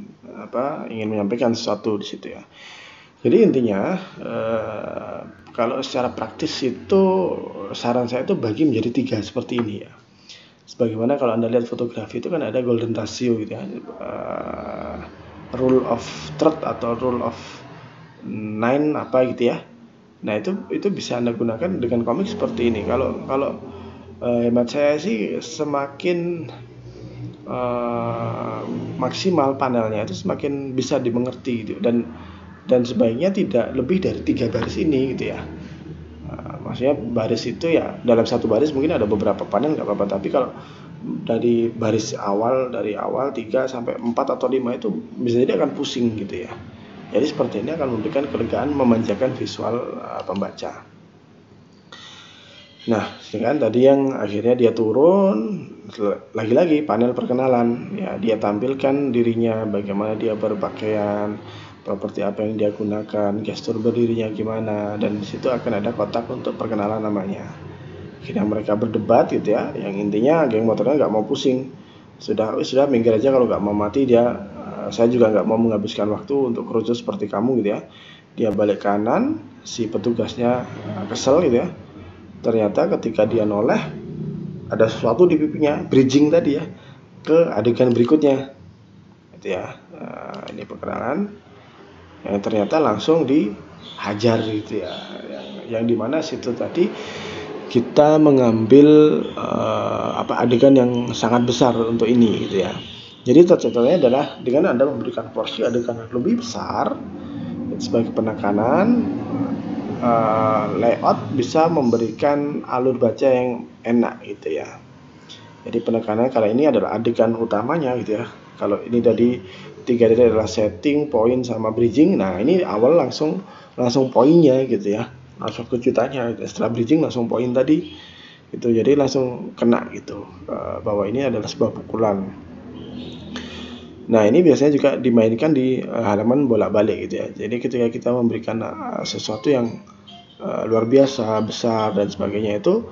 ingin menyampaikan sesuatu di situ ya. Jadi intinya kalau secara praktis itu saran saya itu bagi menjadi 3 seperti ini ya. Sebagaimana kalau Anda lihat fotografi itu kan ada golden ratio gitu ya, rule of third atau rule of 9 gitu ya. Nah itu bisa Anda gunakan dengan komik seperti ini. Kalau hemat saya sih semakin maksimal panelnya itu semakin bisa dimengerti gitu, dan sebaiknya tidak lebih dari 3 baris ini gitu ya. Maksudnya baris itu ya dalam satu baris mungkin ada beberapa panel nggak apa-apa, tapi kalau dari awal 3 sampai 4 atau 5 itu bisa jadi akan pusing gitu ya. Jadi seperti ini akan memberikan kelegaan, memanjakan visual pembaca. Nah, kan tadi yang akhirnya dia turun, lagi-lagi panel perkenalan ya, dia tampilkan dirinya, bagaimana dia berpakaian, properti apa yang dia gunakan, gestur berdirinya gimana, dan di situ akan ada kotak untuk perkenalan namanya. Akhirnya mereka berdebat gitu ya, yang intinya geng motornya nggak mau pusing, sudah minggir aja, kalau nggak mau mati dia, saya juga nggak mau menghabiskan waktu untuk kerucut seperti kamu gitu ya. Dia balik kanan, si petugasnya kesel gitu ya. Ternyata ketika dia noleh, ada sesuatu di pipinya, bridging tadi ya, ke adegan berikutnya gitu ya. Ini perkenalan yang ternyata langsung dihajar gitu ya, yang dimana situ tadi kita mengambil adegan yang sangat besar untuk ini gitu ya. Jadi tercatatnya adalah dengan Anda memberikan porsi adegan yang lebih besar sebagai penekanan, layout bisa memberikan alur baca yang enak gitu ya. Jadi penekanan kali ini adalah adegan utamanya gitu ya. Kalau ini tadi 3 tadi adalah setting, point, sama bridging. Nah ini awal langsung poinnya gitu ya, langsung kejutannya gitu. Setelah bridging langsung poin tadi gitu. Jadi langsung kena gitu, bahwa ini adalah sebuah pukulan. Nah ini biasanya juga dimainkan di halaman bolak-balik gitu ya. Jadi ketika kita memberikan sesuatu yang luar biasa, besar dan sebagainya, itu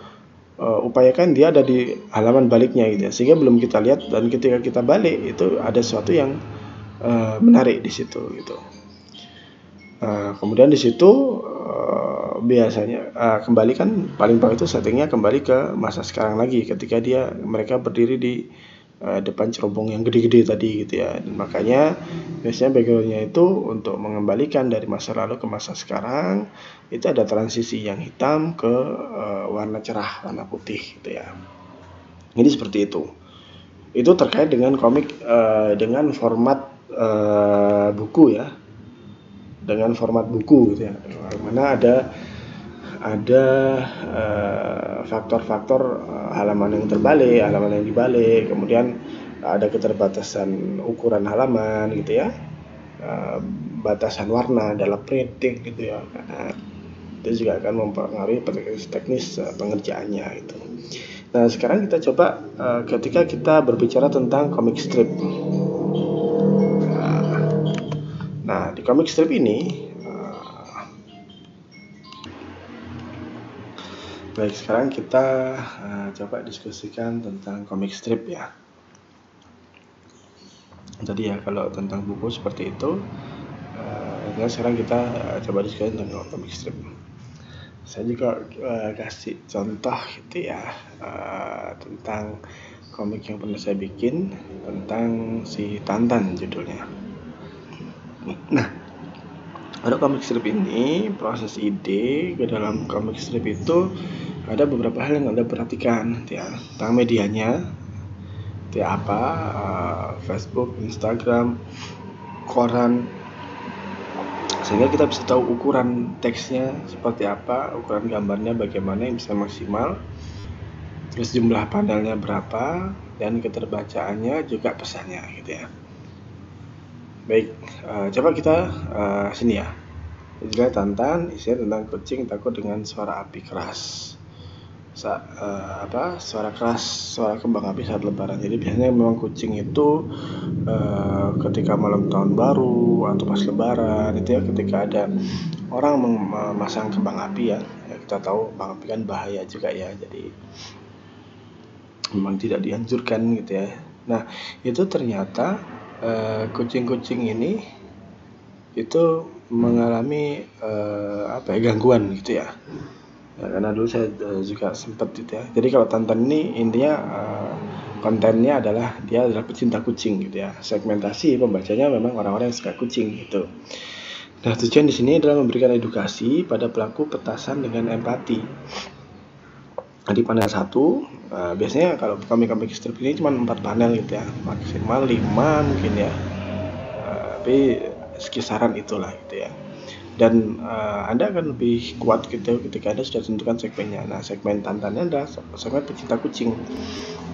upayakan dia ada di halaman baliknya gitu ya, sehingga belum kita lihat, dan ketika kita balik itu ada sesuatu yang menarik di situ gitu. Kemudian di situ biasanya kembali kan paling bawah itu settingnya kembali ke masa sekarang lagi, ketika mereka berdiri di depan cerobong yang gede-gede tadi gitu ya. Dan makanya biasanya backgroundnya itu untuk mengembalikan dari masa lalu ke masa sekarang, itu ada transisi yang hitam ke warna cerah, warna putih gitu ya. Jadi seperti itu. Itu terkait dengan komik dengan format buku ya, dengan format buku gitu ya, mana ada faktor-faktor halaman yang terbalik, halaman yang dibalik, kemudian ada keterbatasan ukuran halaman gitu ya, batasan warna dalam printing gitu ya, karena itu juga akan mempengaruhi teknis pengerjaannya itu. Nah sekarang kita coba ketika kita berbicara tentang comic strip. Nah di comic strip ini, baik, sekarang kita coba diskusikan tentang comic strip ya. Tadi ya kalau tentang buku seperti itu, sekarang kita coba diskusi tentang comic strip. Saya juga kasih contoh gitu ya, tentang komik yang pernah saya bikin tentang si Tantan judulnya. Nah, pada komik strip ini, proses ide ke dalam komik strip itu ada beberapa hal yang Anda perhatikan ya, tentang medianya itu apa, Facebook, Instagram, koran, sehingga kita bisa tahu ukuran teksnya seperti apa, ukuran gambarnya bagaimana yang bisa maksimal, terus jumlah panelnya berapa, dan keterbacaannya juga pesannya gitu ya. Baik, coba kita sini ya. Judulnya Tantan, isinya tentang kucing takut dengan suara api keras. Suara keras, suara kembang api saat lebaran. Jadi biasanya memang kucing itu ketika malam tahun baru atau pas lebaran itu ya, ketika ada orang memasang kembang api ya, kita tahu kembang api kan bahaya juga ya, jadi memang tidak dianjurkan gitu ya. Nah itu ternyata kucing-kucing ini itu mengalami gangguan gitu ya. Karena dulu saya juga sempat gitu ya. Jadi kalau Tantan ini intinya kontennya adalah dia adalah pecinta kucing gitu ya. Segmentasi pembacanya memang orang-orang yang suka kucing gitu. Nah tujuan di sini adalah memberikan edukasi pada pelaku petasan dengan empati. Di panel 1 biasanya kalau komik-komik strip ini cuma 4 panel gitu ya, maksimal 5 mungkin ya, tapi sekisaran itulah gitu ya. Dan Anda akan lebih kuat gitu ketika Anda sudah tentukan segmennya. Nah segmen Tantannya adalah segmen pecinta kucing.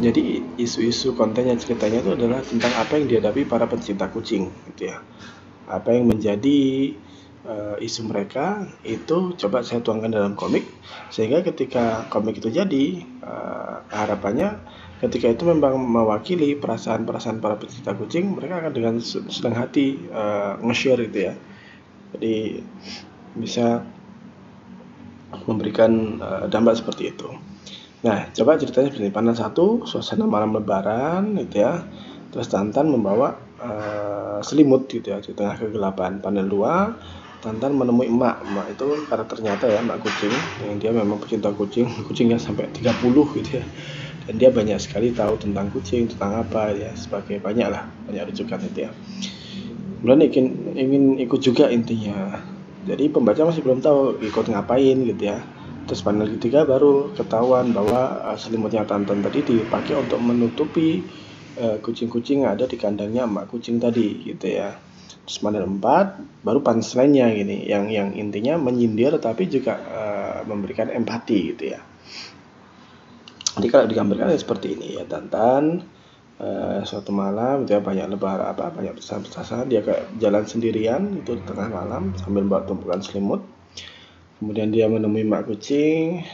Jadi isu-isu kontennya, ceritanya itu adalah tentang apa yang dihadapi para pecinta kucing gitu ya, apa yang menjadi isu mereka itu coba saya tuangkan dalam komik, sehingga ketika komik itu jadi, harapannya ketika itu memang mewakili perasaan-perasaan para pecinta kucing, mereka akan dengan senang hati nge-share gitu ya. Jadi bisa memberikan dampak seperti itu. Nah, coba ceritanya seperti panel 1, suasana malam lebaran gitu ya. Terus Tantan membawa selimut gitu ya di tengah kegelapan. Panel 2, Tantan menemui emak itu karena ternyata ya emak kucing, yang dia memang pecinta kucing, kucingnya sampai 30 gitu ya. Dan dia banyak sekali tahu tentang kucing, tentang apa ya, sebagai banyak rujukan itu ya. Kemudian ingin ikut juga intinya. Jadi pembaca masih belum tahu ikut ngapain gitu ya. Terus panel ketiga baru ketahuan bahwa selimutnya Tantan tadi dipakai untuk menutupi kucing-kucing yang ada di kandangnya emak kucing tadi gitu ya. Terus panel 4 baru punchline-nya gini, yang intinya menyindir tapi juga memberikan empati gitu ya. Jadi kalau digambarkan seperti ini ya, Tantan suatu malam dia banyak petasan, dia kayak jalan sendirian itu di tengah malam sambil bawa tumpukan selimut. Kemudian dia menemui mak kucing,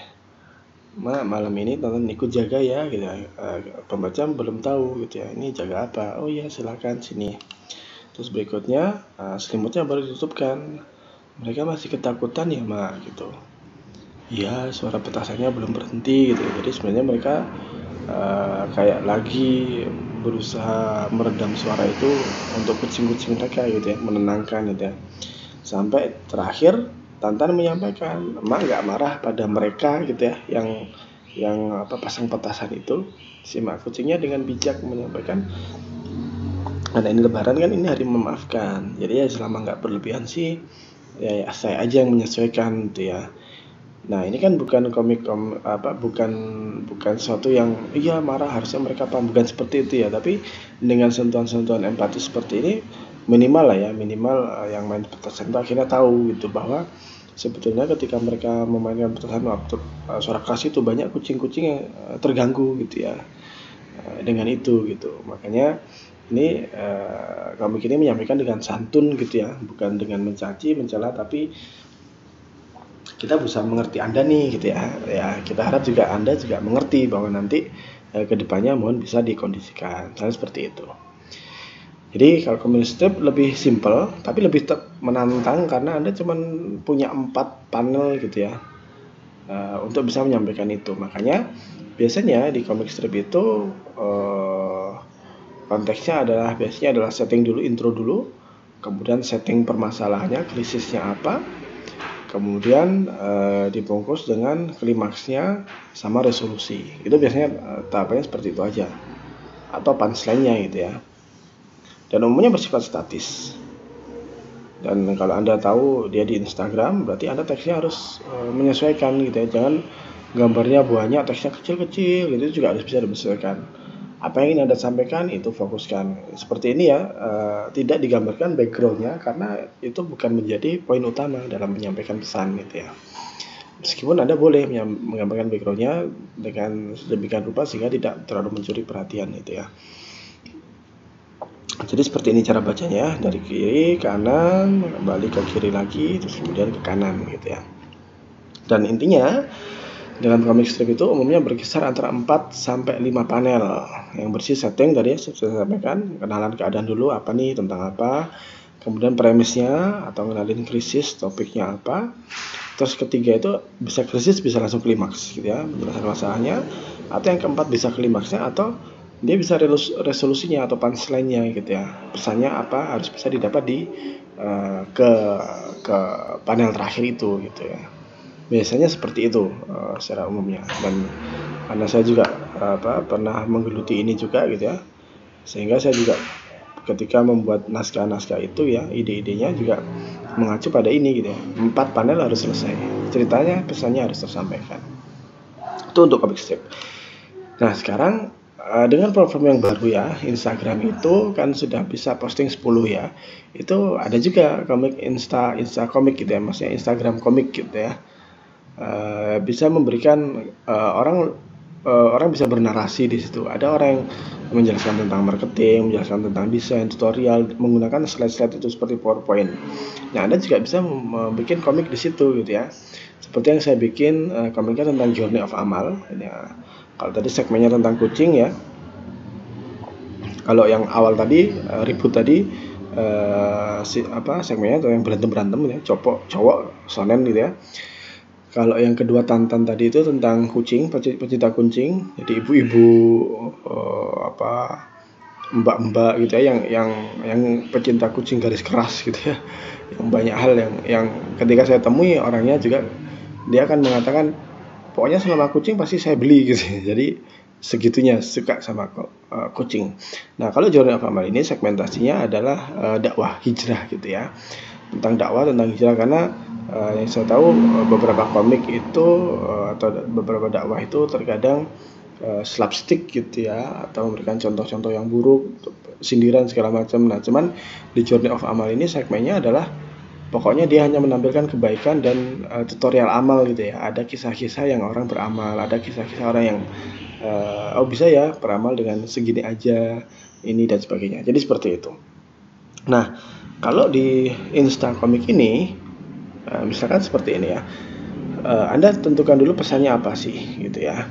mak malam ini Tantan ikut jaga ya gitu. Pembaca belum tahu gitu ya, ini jaga apa? Oh iya silakan sini. Terus berikutnya selimutnya baru ditutupkan. Mereka masih ketakutan ya mak gitu. Iya, suara petasannya belum berhenti gitu. Jadi sebenarnya mereka kayak lagi berusaha meredam suara itu untuk kucing-kucing mereka gitu ya, menenangkan gitu ya. Sampai terakhir Tantan menyampaikan, emak nggak marah pada mereka gitu ya, yang pasang petasan itu. Si mak kucingnya dengan bijak menyampaikan, karena ini lebaran kan, ini hari memaafkan. Jadi ya selama nggak berlebihan sih, ya saya aja yang menyesuaikan gitu ya. Nah ini kan bukan bukan sesuatu yang iya marah harusnya mereka paham, bukan seperti itu ya. Tapi dengan sentuhan-sentuhan empati seperti ini minimal yang main petasan itu akhirnya tahu gitu bahwa sebetulnya ketika mereka memainkan petasan waktu suara keras itu banyak kucing-kucing yang terganggu gitu ya dengan itu gitu. Makanya ini komik ini menyampaikan dengan santun gitu ya, bukan dengan mencaci, mencela, tapi kita berusaha mengerti Anda nih gitu ya. Ya kita harap juga Anda juga mengerti bahwa nanti kedepannya mohon bisa dikondisikan. Misalnya seperti itu. Jadi kalau comic strip lebih simple, tapi lebih menantang karena Anda cuma punya 4 panel gitu ya untuk bisa menyampaikan itu. Makanya biasanya di comic strip itu konteksnya biasanya adalah setting dulu, intro dulu, kemudian setting permasalahannya, krisisnya apa, kemudian dibungkus dengan klimaksnya sama resolusi. Itu biasanya tahapannya seperti itu aja, atau punchline-nya gitu ya. Dan umumnya bersifat statis. Dan kalau Anda tahu dia di Instagram, berarti Anda teksnya harus menyesuaikan gitu ya. Jangan gambarnya banyak, teksnya kecil-kecil gitu, juga harus bisa disesuaikan. Apa yang ingin Anda sampaikan itu fokuskan. Seperti ini ya, tidak digambarkan background-nya karena itu bukan menjadi poin utama dalam menyampaikan pesan gitu ya. Meskipun Anda boleh menggambarkan background-nya dengan sedemikian rupa sehingga tidak terlalu mencuri perhatian gitu ya. Jadi seperti ini cara bacanya, dari kiri, kanan, kembali ke kiri lagi, terus kemudian ke kanan gitu ya. Dan intinya dalam comic strip itu umumnya berkisar antara 4 sampai 5 panel yang bersih setting tadi saya sampaikan, kenalan keadaan dulu apa nih, tentang apa, kemudian premisnya atau ngenalin krisis, topiknya apa. Terus ketiga itu bisa krisis, bisa langsung klimaks gitu ya, menjelaskan masalahnya. Atau yang keempat bisa klimaksnya, atau dia bisa resolusinya atau punchline-nya gitu ya. Pesannya apa harus bisa didapat di ke panel terakhir itu gitu ya. Biasanya seperti itu secara umumnya. Dan karena saya juga pernah menggeluti ini juga gitu ya, sehingga saya juga ketika membuat naskah-naskah itu ya, ide-idenya juga mengacu pada ini gitu ya. 4 panel harus selesai, ceritanya, pesannya harus tersampaikan. Itu untuk comic strip. Nah sekarang dengan platform yang baru ya, Instagram itu kan sudah bisa posting 10 ya. Itu ada juga komik Insta komik gitu ya, maksudnya Instagram komik gitu ya. Bisa memberikan orang bisa bernarasi di situ. Ada orang yang menjelaskan tentang marketing, menjelaskan tentang desain, tutorial menggunakan slide-slide itu seperti PowerPoint. Nah, Anda juga bisa membuat komik di situ gitu ya. Seperti yang saya bikin komiknya tentang Journey of Amal. Ya. Kalau tadi segmennya tentang kucing ya. Kalau yang awal tadi ribut tadi segmennya yang berantem ya, cowok sonen gitu ya. Kalau yang kedua Tantan tadi itu tentang kucing, pecinta kucing. Jadi ibu-ibu mbak-mbak gitu ya yang pecinta kucing garis keras gitu ya. Yang banyak hal yang ketika saya temui orangnya juga dia akan mengatakan pokoknya selama kucing pasti saya beli gitu. Jadi segitunya suka sama kucing. Nah, kalau Journey of Amal ini segmentasinya adalah dakwah hijrah gitu ya. Tentang hijrah, karena yang saya tahu beberapa komik itu atau beberapa dakwah itu terkadang slapstick gitu ya, atau memberikan contoh-contoh yang buruk, sindiran segala macam. Nah, cuman di Journey of Amal ini segmennya adalah pokoknya dia hanya menampilkan kebaikan dan tutorial amal gitu ya. Ada kisah-kisah yang orang beramal, ada kisah-kisah orang yang bisa ya beramal dengan segini aja ini dan sebagainya. Jadi seperti itu. Nah, kalau di Insta Komik ini misalkan seperti ini ya. Anda tentukan dulu pesannya apa sih gitu ya.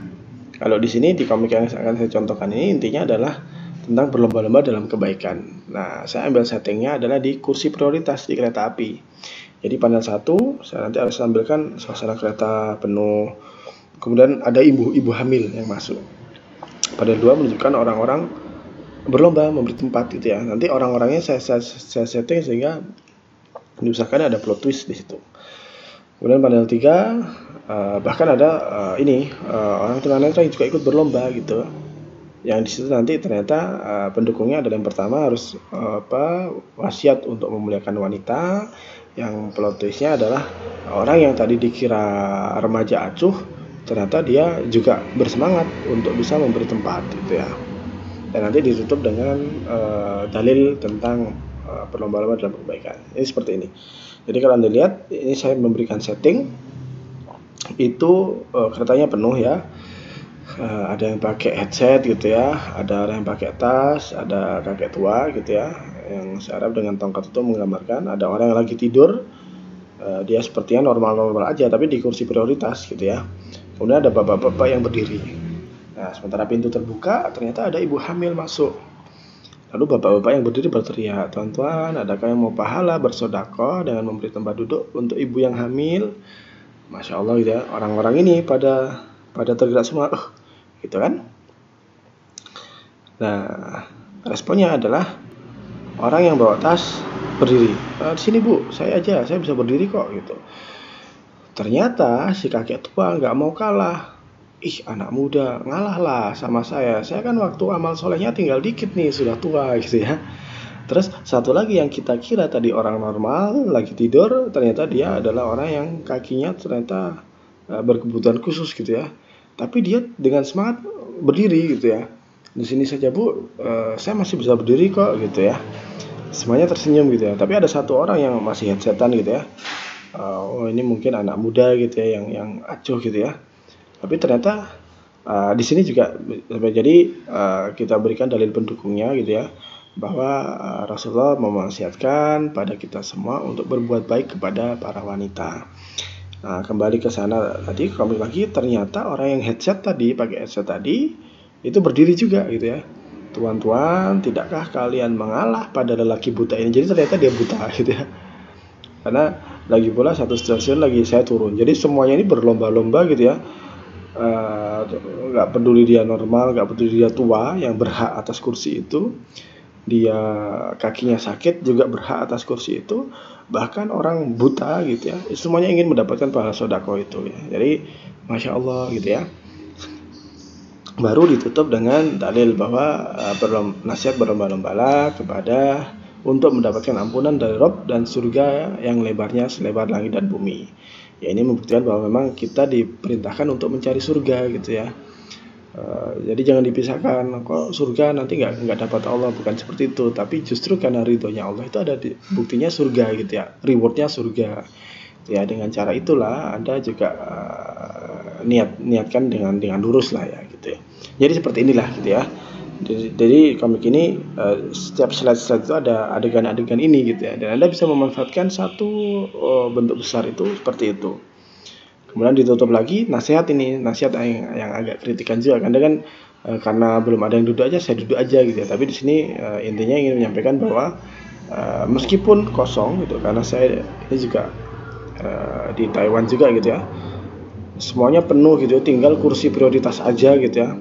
Kalau di sini di komik yang akan saya contohkan ini intinya adalah tentang berlomba-lomba dalam kebaikan. Nah, saya ambil settingnya adalah di kursi prioritas di kereta api. Jadi panel 1 saya nanti harus tampilkan suasana kereta penuh. Kemudian ada ibu-ibu hamil yang masuk. Panel 2 menunjukkan orang-orang berlomba memberi tempat gitu ya. Nanti orang-orangnya saya setting sehingga diusahakan ada plot twist di situ. Kemudian panel 3 bahkan ada orang tunanetra yang juga ikut berlomba gitu. Yang di situ nanti ternyata pendukungnya adalah yang pertama harus wasiat untuk memuliakan wanita. Yang plot twistnya adalah orang yang tadi dikira remaja acuh, ternyata dia juga bersemangat untuk bisa memberi tempat gitu ya. Dan nanti ditutup dengan dalil tentang berlomba-lomba dalam kebaikan. Ini seperti ini. Jadi kalau Anda lihat, ini saya memberikan setting itu keretanya penuh ya. Ada yang pakai headset gitu ya, ada orang yang pakai tas, ada kakek tua gitu ya, yang saya harap dengan tongkat itu menggambarkan ada orang yang lagi tidur, dia sepertinya normal-normal aja tapi di kursi prioritas gitu ya. Kemudian ada bapak-bapak yang berdiri. Nah, sementara pintu terbuka, ternyata ada ibu hamil masuk. Lalu bapak-bapak yang berdiri berteriak, "Tuan-tuan, adakah yang mau pahala bersedekah dengan memberi tempat duduk untuk ibu yang hamil?" Masya Allah gitu ya, orang-orang ini pada tergerak semua, gitu kan? Nah, responnya adalah orang yang bawa tas berdiri. "Di sini Bu, saya bisa berdiri kok," gitu. Ternyata si kakek tua nggak mau kalah. "Ih, anak muda, ngalah lah sama saya. Saya kan waktu amal solehnya tinggal dikit nih, sudah tua," gitu ya. Terus satu lagi yang kita kira tadi orang normal lagi tidur, ternyata dia adalah orang yang kakinya ternyata berkebutuhan khusus gitu ya. Tapi dia dengan semangat berdiri gitu ya. "Di sini saja Bu, saya masih bisa berdiri kok," gitu ya. Semuanya tersenyum gitu ya. Tapi ada satu orang yang masih headsetan gitu ya. Ini mungkin anak muda gitu ya yang acuh gitu ya. Tapi ternyata di sini juga jadi kita berikan dalil pendukungnya gitu ya, bahwa Rasulullah mewasiatkan pada kita semua untuk berbuat baik kepada para wanita. Nah, kembali ke sana tadi, kembali lagi ternyata orang yang pakai headset tadi itu berdiri juga gitu ya. "Tuan-tuan, tidakkah kalian mengalah pada lelaki buta ini?" Jadi ternyata dia buta gitu ya. Karena lagi pula satu stasiun lagi saya turun. Jadi semuanya ini berlomba-lomba gitu ya. Nggak peduli dia normal, nggak peduli dia tua, yang berhak atas kursi itu. Dia kakinya sakit juga berhak atas kursi itu. Bahkan orang buta gitu ya, semuanya ingin mendapatkan pahala sedekah itu ya. Jadi Masya Allah gitu ya. Baru ditutup dengan dalil bahwa nasihat berlomba-lombalah kepada untuk mendapatkan ampunan dari Rabb dan surga yang lebarnya selebar langit dan bumi. Ya, ini membuktikan bahwa memang kita diperintahkan untuk mencari surga gitu ya. Jadi jangan dipisahkan, kok surga nanti nggak dapat Allah, bukan seperti itu. Tapi justru karena ridhonya Allah itu ada buktinya surga gitu ya, rewardnya surga. Ya, dengan cara itulah Anda juga niatkan dengan lurus lah ya gitu ya. Jadi seperti inilah gitu ya. Jadi komik ini setiap slide itu ada adegan-adegan ini gitu ya, dan Anda bisa memanfaatkan satu bentuk besar itu seperti itu. Kemudian ditutup lagi, nasihat yang agak kritikan juga. Karena belum ada yang duduk aja, saya duduk aja gitu ya. Tapi di sini intinya ingin menyampaikan bahwa meskipun kosong gitu, karena saya ini juga di Taiwan juga gitu ya, semuanya penuh gitu, tinggal kursi prioritas aja gitu ya,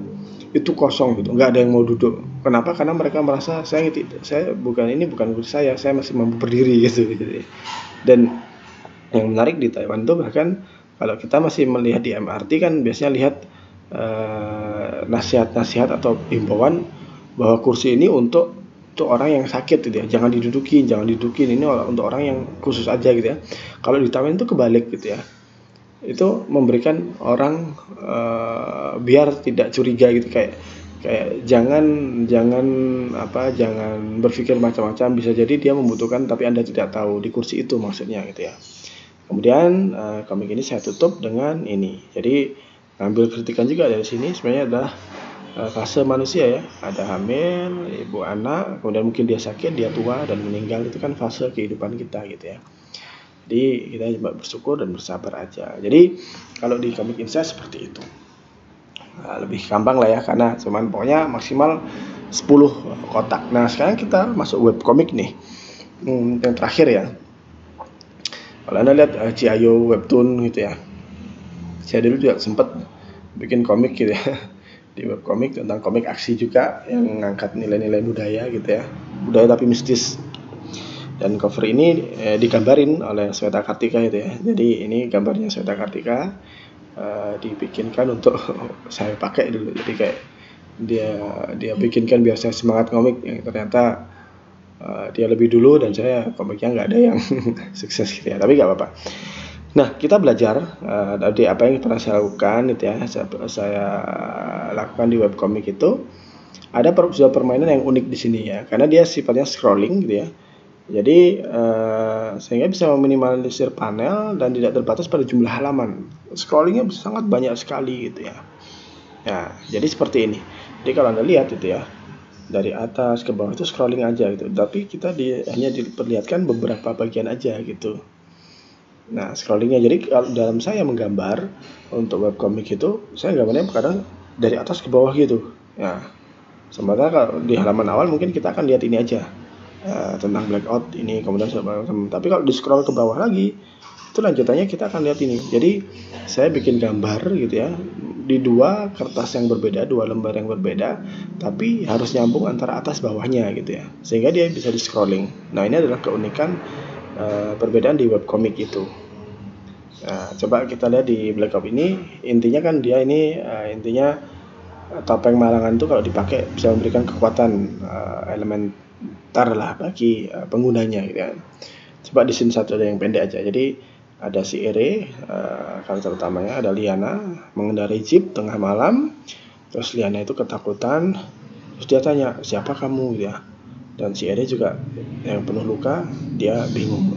itu kosong gitu, nggak ada yang mau duduk. Kenapa? Karena mereka merasa saya bukan kursi saya masih mampu berdiri gitu. Dan yang menarik di Taiwan itu, bahkan kalau kita masih melihat di MRT kan biasanya lihat nasihat-nasihat atau himbauan bahwa kursi ini untuk orang yang sakit gitu ya, jangan didudukin ini untuk orang yang khusus aja gitu ya. Kalau di Taiwan itu kebalik gitu ya, itu memberikan orang biar tidak curiga gitu, kayak jangan berpikir macam-macam, bisa jadi dia membutuhkan tapi Anda tidak tahu, di kursi itu maksudnya gitu ya. Kemudian komik ini saya tutup dengan ini. Jadi ngambil kritikan juga dari sini, sebenarnya adalah fase manusia ya, ada hamil, ibu anak, kemudian mungkin dia sakit, dia tua dan meninggal, itu kan fase kehidupan kita gitu ya. Jadi kita coba bersyukur dan bersabar aja. Jadi kalau di komik Insight seperti itu, lebih gampang lah ya, karena cuman pokoknya maksimal 10 kotak. Nah sekarang kita masuk webcomic nih, yang terakhir ya. Kalau Anda lihat Ciayo webtoon gitu ya, saya dulu juga sempat bikin komik gitu ya di webcomic tentang komik aksi juga, yang mengangkat nilai-nilai budaya gitu ya, budaya tapi mistis. Dan cover ini digambarin oleh Sweta Kartika gitu ya. Jadi ini gambarnya Sweta Kartika, dibikinkan untuk saya pakai dulu. Jadi kayak dia bikinkan biar saya semangat komik, yang ternyata dia lebih dulu dan saya komiknya nggak ada yang sukses gitu ya. Tapi nggak apa-apa. Nah, kita belajar dari apa yang pernah saya lakukan gitu ya. Saya lakukan di webcomic itu, ada sebuah permainan yang unik di sini ya, karena dia sifatnya scrolling gitu ya. Jadi sehingga bisa meminimalisir panel dan tidak terbatas pada jumlah halaman. Scrollingnya bisa sangat banyak sekali gitu ya. Ya, jadi seperti ini. Jadi kalau Anda lihat itu ya, dari atas ke bawah itu scrolling aja gitu. Tapi kita hanya diperlihatkan beberapa bagian aja gitu. Nah, scrollingnya, jadi kalau dalam saya menggambar untuk webcomic itu, saya gambarnya kadang dari atas ke bawah gitu. Ya, sementara kalau di halaman awal mungkin kita akan lihat ini aja, tentang blackout ini, kemudian tapi kalau di scroll ke bawah lagi, itu lanjutannya kita akan lihat ini. Jadi saya bikin gambar gitu ya, di dua kertas yang berbeda, dua lembar yang berbeda, tapi harus nyambung antara atas bawahnya gitu ya, sehingga dia bisa di scrolling. Nah, ini adalah keunikan perbedaan di webcomic itu. Nah, coba kita lihat di Blackout ini, intinya kan dia ini intinya topeng malangan itu kalau dipakai bisa memberikan kekuatan elementer lah bagi penggunanya gitu kan. Coba di scene satu ada yang pendek aja. Jadi ada si Ere, karakter utamanya, ada Liana mengendarai jeep tengah malam. Terus Liana itu ketakutan, terus dia tanya, siapa kamu gitu ya. Dan si Ere juga yang penuh luka, dia bingung,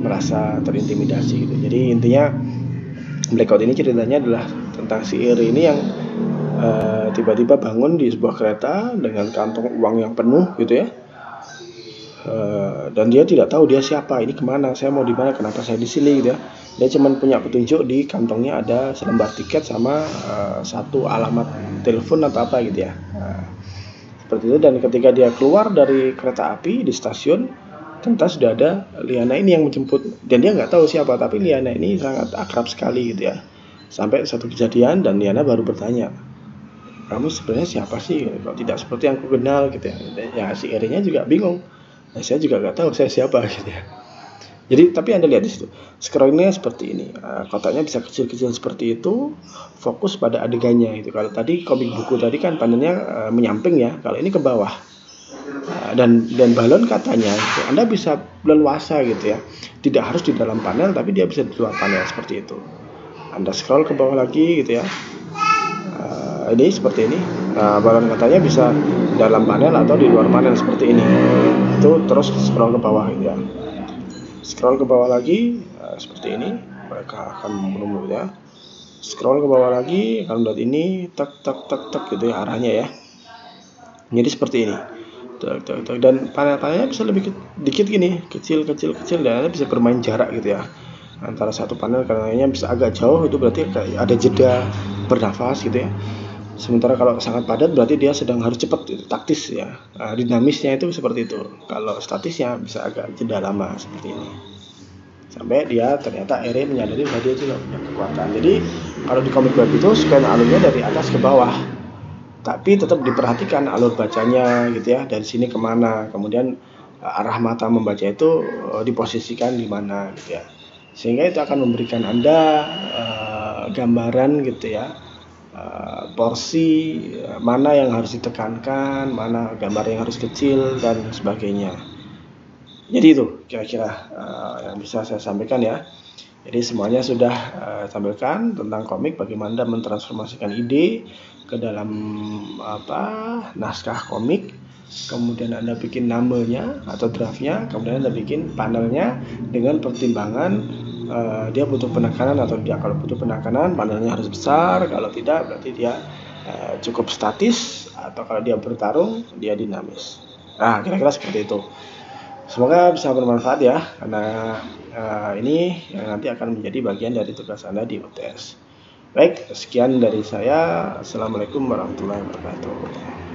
merasa terintimidasi gitu. Jadi intinya Blackout ini ceritanya adalah tentang si Ere ini yang tiba-tiba bangun di sebuah kereta dengan kantong uang yang penuh gitu ya. Dan dia tidak tahu dia siapa, ini kemana, saya mau di mana, kenapa saya di sini gitu ya. Dia cuma punya petunjuk di kantongnya ada selembar tiket sama satu alamat telepon atau apa gitu ya. Seperti itu. Dan ketika dia keluar dari kereta api di stasiun, ternyata sudah ada Liana ini yang menjemput, dan dia nggak tahu siapa, tapi Liana ini sangat akrab sekali gitu ya. Sampai satu kejadian dan Liana baru bertanya, kamu sebenarnya siapa sih, kok tidak seperti yang aku kenal gitu ya. Ya si Ere-nya juga bingung, nah, saya juga nggak tahu saya siapa gitu ya. Jadi tapi Anda lihat di situ scrollingnya seperti ini, kotaknya bisa kecil-kecil seperti itu, fokus pada adegannya gitu. Kalau tadi komik buku tadi kan panelnya menyamping ya, kalau ini ke bawah. Dan balon katanya gitu, Anda bisa leluasa gitu ya, tidak harus di dalam panel, tapi dia bisa di luar panel seperti itu. Anda scroll ke bawah lagi gitu ya, ini seperti ini. Balon katanya bisa dalam panel atau di luar panel seperti ini. Itu terus scroll ke bawah gitu ya, scroll ke bawah lagi seperti ini, mereka akan menunggu ya. Scroll ke bawah lagi akan melihat ini, tak gitu ya arahnya ya. Jadi seperti ini. Dan panel-panelnya bisa lebih dikit gini, kecil dan Anda bisa bermain jarak gitu ya. antara satu panel ke lainnya bisa agak jauh, itu berarti ada jeda bernafas gitu ya. Sementara kalau sangat padat berarti dia sedang harus cepat, itu taktis ya. Dinamisnya itu seperti itu. Kalau statisnya bisa agak jeda lama seperti ini. Sampai dia ternyata akhirnya menyadari bahwa dia juga punya kekuatan. Jadi kalau di komik web itu scan alurnya dari atas ke bawah, tapi tetap diperhatikan alur bacanya gitu ya, dari sini kemana, kemudian arah mata membaca itu diposisikan di mana gitu ya, sehingga itu akan memberikan Anda gambaran gitu ya, porsi mana yang harus ditekankan, mana gambar yang harus kecil dan sebagainya. Jadi itu kira-kira yang bisa saya sampaikan ya. Jadi semuanya sudah tampilkan tentang komik, bagaimana Anda mentransformasikan ide ke dalam naskah komik, kemudian Anda bikin numbernya atau draftnya, kemudian Anda bikin panelnya dengan pertimbangan dia butuh penekanan atau tidak. Kalau butuh penekanan, panelnya harus besar, kalau tidak berarti dia cukup statis, atau kalau dia bertarung dia dinamis. Nah, kira-kira seperti itu. Semoga bisa bermanfaat ya, karena ini yang nanti akan menjadi bagian dari tugas Anda di UTS. Baik, sekian dari saya. Assalamualaikum warahmatullahi wabarakatuh.